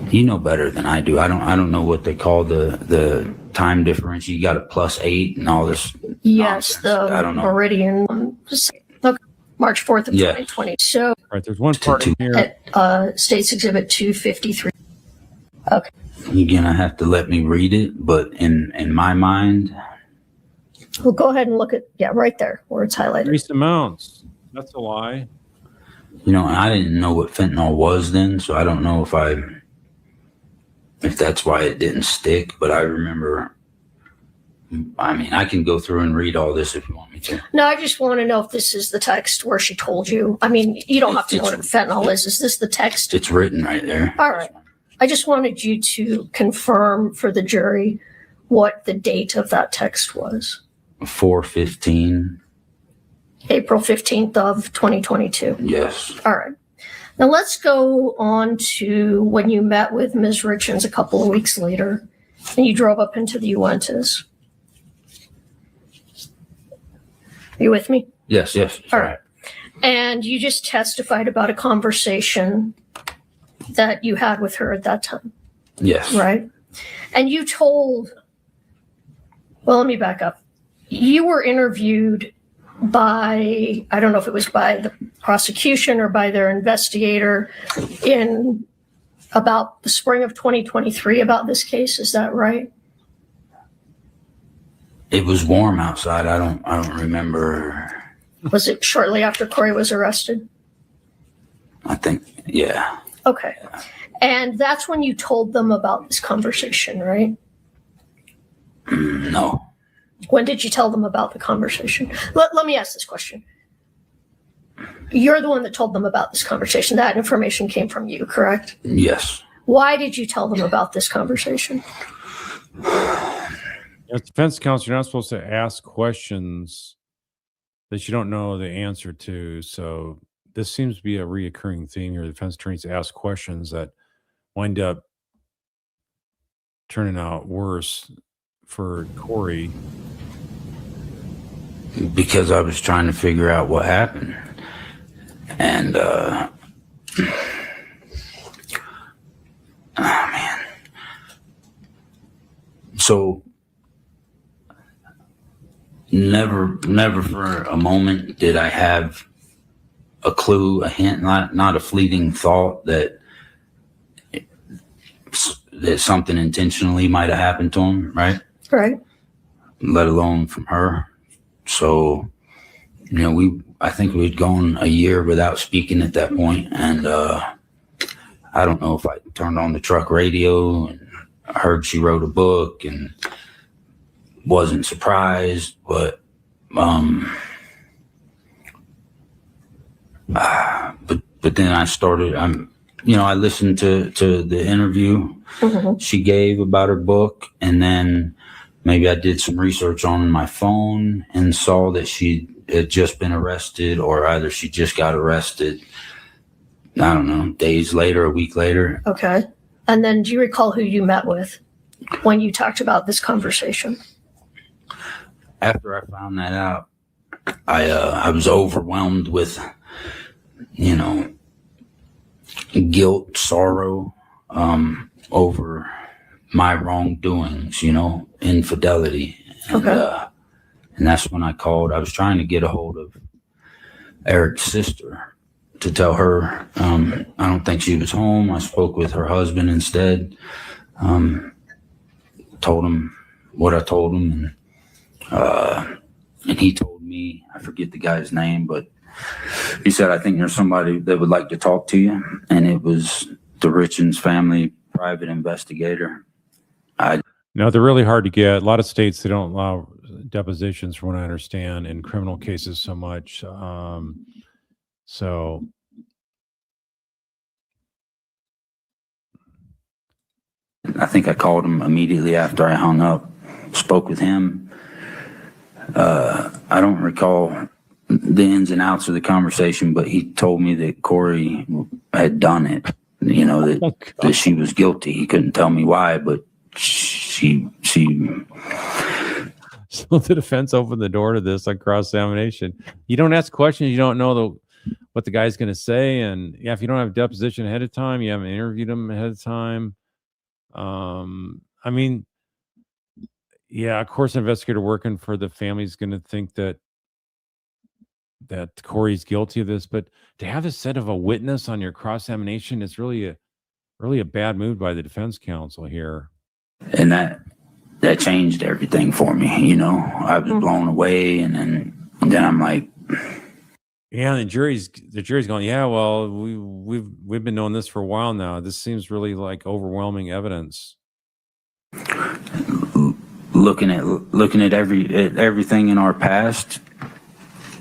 You know better than I do. I don't know what they call the time difference. You got a +8 and all this. Yes, nonsense. I don't know. Meridian. Okay, March 4th of 2020. So right, there's one part in here. At States Exhibit 253. Okay. You're gonna have to let me read it, but in my mind. Well, go ahead and look at, right there where it's highlighted. Increased amounts. That's a lie. You know, I didn't know what fentanyl was then, so I don't know if that's why it didn't stick, but I remember, I mean, I can go through and read all this if you want me to. No, I just want to know if this is the text where she told you. I mean, you don't have to know what fentanyl is. Is this the text? It's written right there. All right. I just wanted you to confirm for the jury what the date of that text was. 4/15. April 15th of 2022. Yes. All right. Now let's go on to when you met with Ms. Richins a couple of weeks later and you drove up into the Uintas. Are you with me? Yes. All right. And you just testified about a conversation that you had with her at that time. Yes. Right. And you told, well, let me back up. You were interviewed by, I don't know if it was by the prosecution or by their investigator in about the spring of 2023 about this case. Is that right? It was warm outside. I don't remember. Was it shortly after Kouri was arrested? I think, yeah. Okay. And that's when you told them about this conversation, right? No. When did you tell them about the conversation? Let me ask this question. You're the one that told them about this conversation. That information came from you, correct? Yes. Why did you tell them about this conversation? As defense counsel, you're not supposed to ask questions that you don't know the answer to. So this seems to be a reoccurring theme here. The defense attorneys ask questions that wind up turning out worse for Kouri. Because I was trying to figure out what happened. And, oh man. So, never for a moment did I have a clue, a hint, not a fleeting thought that something intentionally might have happened to him, right? Right. Let alone from her. So, you know, I think we'd gone a year without speaking at that point, and I don't know if I turned on the truck radio and I heard she wrote a book and wasn't surprised, but then I started. I listened to the interview she gave about her book, and then maybe I did some research on my phone and saw that she had just been arrested, or either she just got arrested, I don't know, days later, a week later. Okay. And then do you recall who you met with when you talked about this conversation? After I found that out, I was overwhelmed with, guilt, sorrow, over my wrongdoings, infidelity. Okay. And that's when I called. I was trying to get a hold of Eric's sister, to tell her. I don't think she was home. I spoke with her husband instead. Told him what I told him, and he told me, I forget the guy's name, but he said, I think there's somebody that would like to talk to you. And it was the Richins family private investigator. No, they're really hard to get. A lot of states, they don't allow depositions, from what I understand, in criminal cases so much. So I think I called him immediately after I hung up, spoke with him. I don't recall the ins and outs of the conversation, but he told me that Kouri had done it, you know, that she was guilty. He couldn't tell me why, but she so the defense opened the door to this, like, cross-examination. You don't ask questions, you don't know what the guy's going to say. And yeah, if you don't have a deposition ahead of time, you haven't interviewed him ahead of time. I mean, yeah, of course, an investigator working for the family is going to think that Kouri's guilty of this, but to have this set of a witness on your cross-examination is really a bad move by the defense counsel here. And that changed everything for me. You know, I was blown away, and then I'm like, yeah, the jury's going, yeah, well, we've been knowing this for a while now. This seems really like overwhelming evidence. looking at everything in our past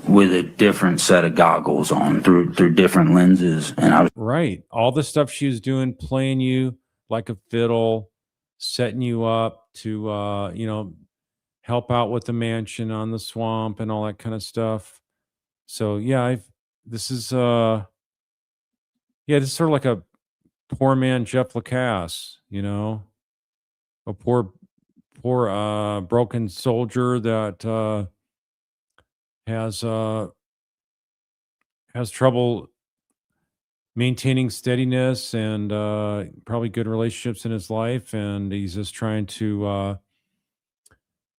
with a different set of goggles on, through different lenses. And I was right. All the stuff she was doing, playing you like a fiddle, setting you up to help out with the mansion on the swamp and all that kind of stuff. So yeah, this is sort of like a poor man Jeff Lacasse, you know, a poor broken soldier that has trouble maintaining steadiness and probably good relationships in his life, and he's just trying to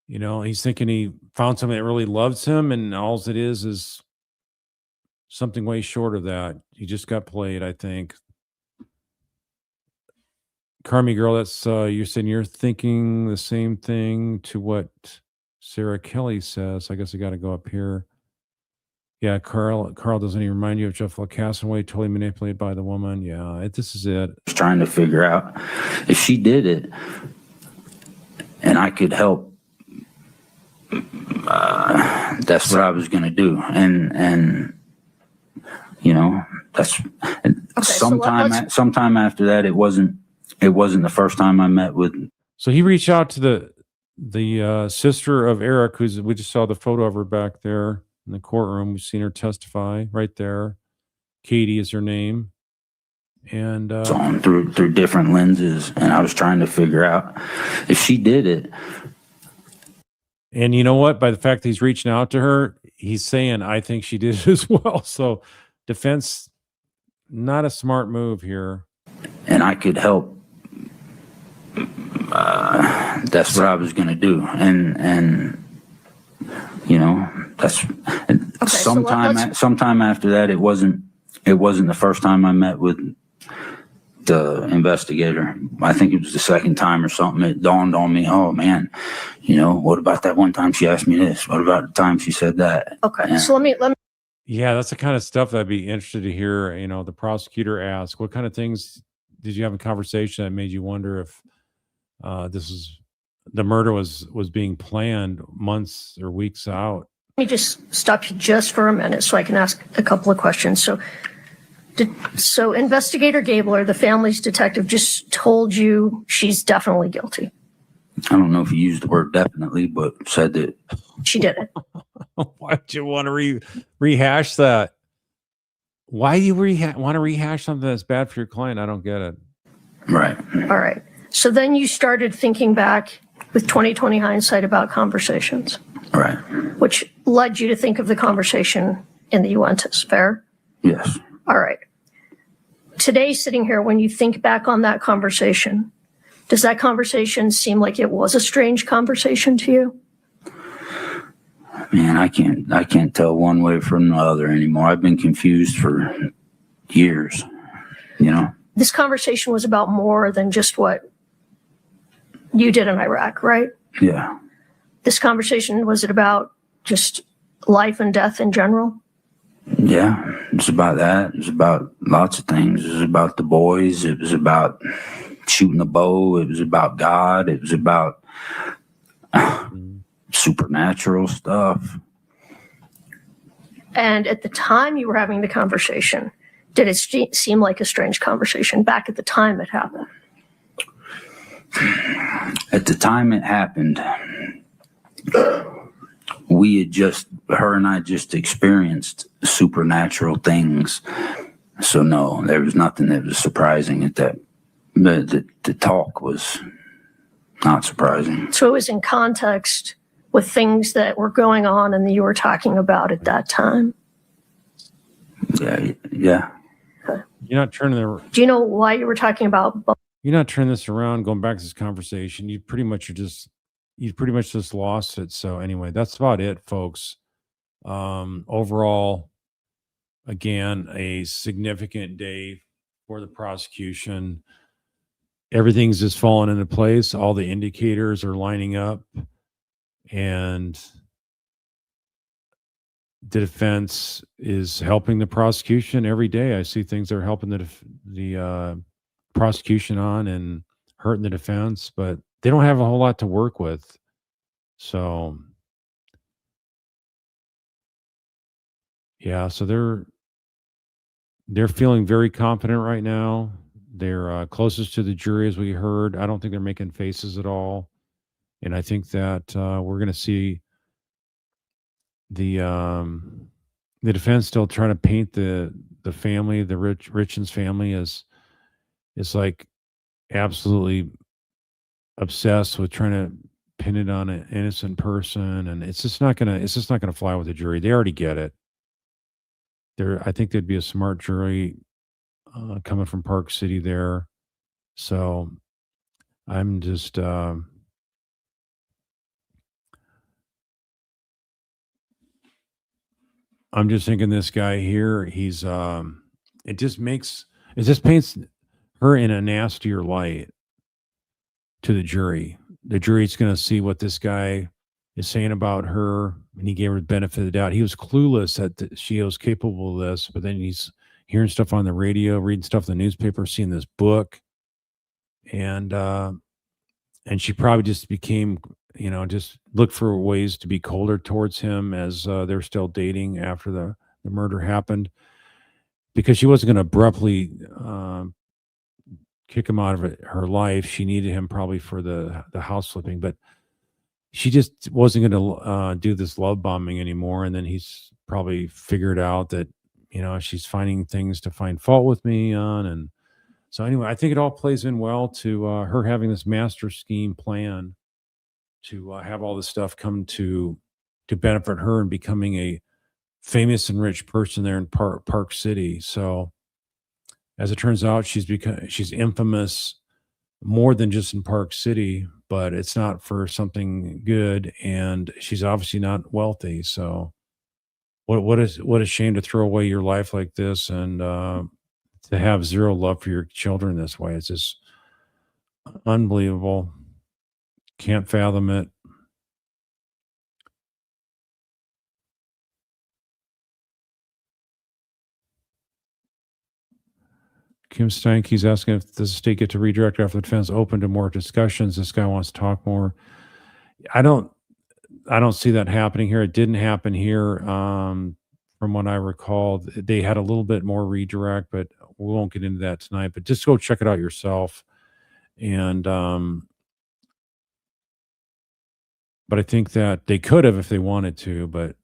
he's thinking he found something that really loves him, and all it is something way short of that. He just got played, I think. Carmi girl, that's you're saying you're thinking the same thing to what Sarah Kelly says. I guess I got to go up here. Yeah, Carl, doesn't he remind you of Jeff Lacasse and way totally manipulated by the woman? Yeah, this is it. I was trying to figure out if she did it and I could help. That's what I was going to do, and that's Okay, sometime after that. It wasn't the first time I met with. So he reached out to the sister of Eric, we just saw the photo of her back there in the courtroom. We've seen her testify right there. Katie is her name. And on through different lenses, and I was trying to figure out if she did it. And you know what? By the fact that he's reaching out to her, he's saying, I think she did it as well. So defense, not a smart move here. And I could help. That's what I was going to do. And that's sometime after that. It wasn't the first time I met with the investigator. I think it was the second time or something. It dawned on me, oh man, what about that one time she asked me this? What about the time she said that? Okay. Yeah. So let me. Yeah, that's the kind of stuff that I'd be interested to hear. The prosecutor asked, what kind of things did you have a conversation that made you wonder if the murder was being planned months or weeks out? Let me just stop you just for a minute so I can ask a couple of questions. So Investigator Gabler, the family's detective, just told you she's definitely guilty. I don't know if you used the word definitely, but said that she did it. Why'd you want to rehash that? Why do you want to rehash something that's bad for your client? I don't get it. Right. All right. So then you started thinking back with 20/20 hindsight about conversations. Right. Which led you to think of the conversation in the Uentas, fair? Yes. All right. Today, sitting here, when you think back on that conversation, does that conversation seem like it was a strange conversation to you? Man, I can't tell one way from the other anymore. I've been confused for years, you know? This conversation was about more than just what you did in Iraq, right? Yeah. This conversation, was it about just life and death in general? Yeah. It's about that. It's about lots of things. It was about the boys. It was about shooting a bow. It was about God. It was about supernatural stuff. And at the time you were having the conversation, did it seem like a strange conversation back at the time it happened? At the time it happened, her and I just experienced supernatural things. So no, there was nothing that was surprising at that. The talk was not surprising. So it was in context with things that were going on and that you were talking about at that time? Yeah. Yeah. You're not turning the. Do you know why you were talking about? You're not turning this around, going back to this conversation. You pretty much just lost it. So anyway, that's about it, folks. Overall, again, a significant day for the prosecution. Everything's just falling into place. All the indicators are lining up, and the defense is helping the prosecution every day. I see things that are helping the prosecution on and hurting the defense, but they don't have a whole lot to work with. So yeah, so they're feeling very confident right now. They're closest to the jury, as we heard. I don't think they're making faces at all, and I think that we're going to see the defense still trying to paint the family, the Richins family, as like absolutely obsessed with trying to pin it on an innocent person, and it's just not gonna fly with the jury. They already get it. I think they'd be a smart jury coming from Park City there. So I'm just thinking this guy here, he's it just paints her in a nastier light to the jury. The jury's going to see what this guy is saying about her, and he gave her the benefit of the doubt. He was clueless that she was capable of this, but then he's hearing stuff on the radio, reading stuff in the newspaper, seeing this book, and she probably just became, just looked for ways to be colder towards him as they're still dating after the murder happened, because she wasn't going to abruptly kick him out of her life. She needed him probably for the house flipping, but she just wasn't going to do this love bombing anymore. And then he's probably figured out that, she's finding things to find fault with me on. And so anyway, I think it all plays in well to her having this master scheme plan to have all this stuff come to benefit her and becoming a famous and rich person there in Park City. So as it turns out, she's infamous more than just in Park City, but it's not for something good, and she's obviously not wealthy. So what a shame to throw away your life like this and to have zero love for your children this way. It's just unbelievable. Can't fathom it. Kim Steinke's asking if does the state get to redirect after the defense open to more discussions. This guy wants to talk more. I don't see that happening here. It didn't happen here. From what I recall, they had a little bit more redirect, but we won't get into that tonight. But just go check it out yourself. And but I think that they could have if they wanted to, but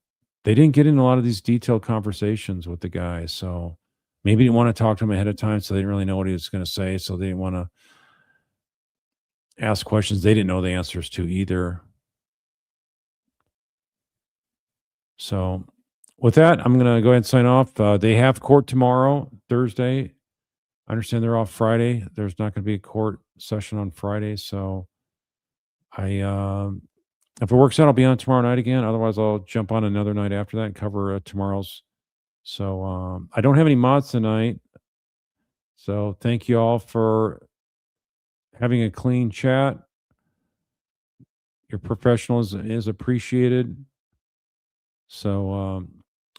they didn't get in a lot of these detailed conversations with the guy. So maybe they didn't want to talk to him ahead of time, so they didn't really know what he was going to say. So they didn't want to ask questions they didn't know the answers to either. So with that, I'm going to go ahead and sign off. They have court tomorrow, Thursday. I understand they're off Friday. There's not going to be a court session on Friday. So if it works out, I'll be on tomorrow night again. Otherwise, I'll jump on another night after that and cover tomorrow's. So I don't have any mods tonight. So thank you all for having a clean chat. Your professionalism is appreciated. So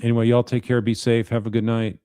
anyway, y'all take care. Be safe. Have a good night.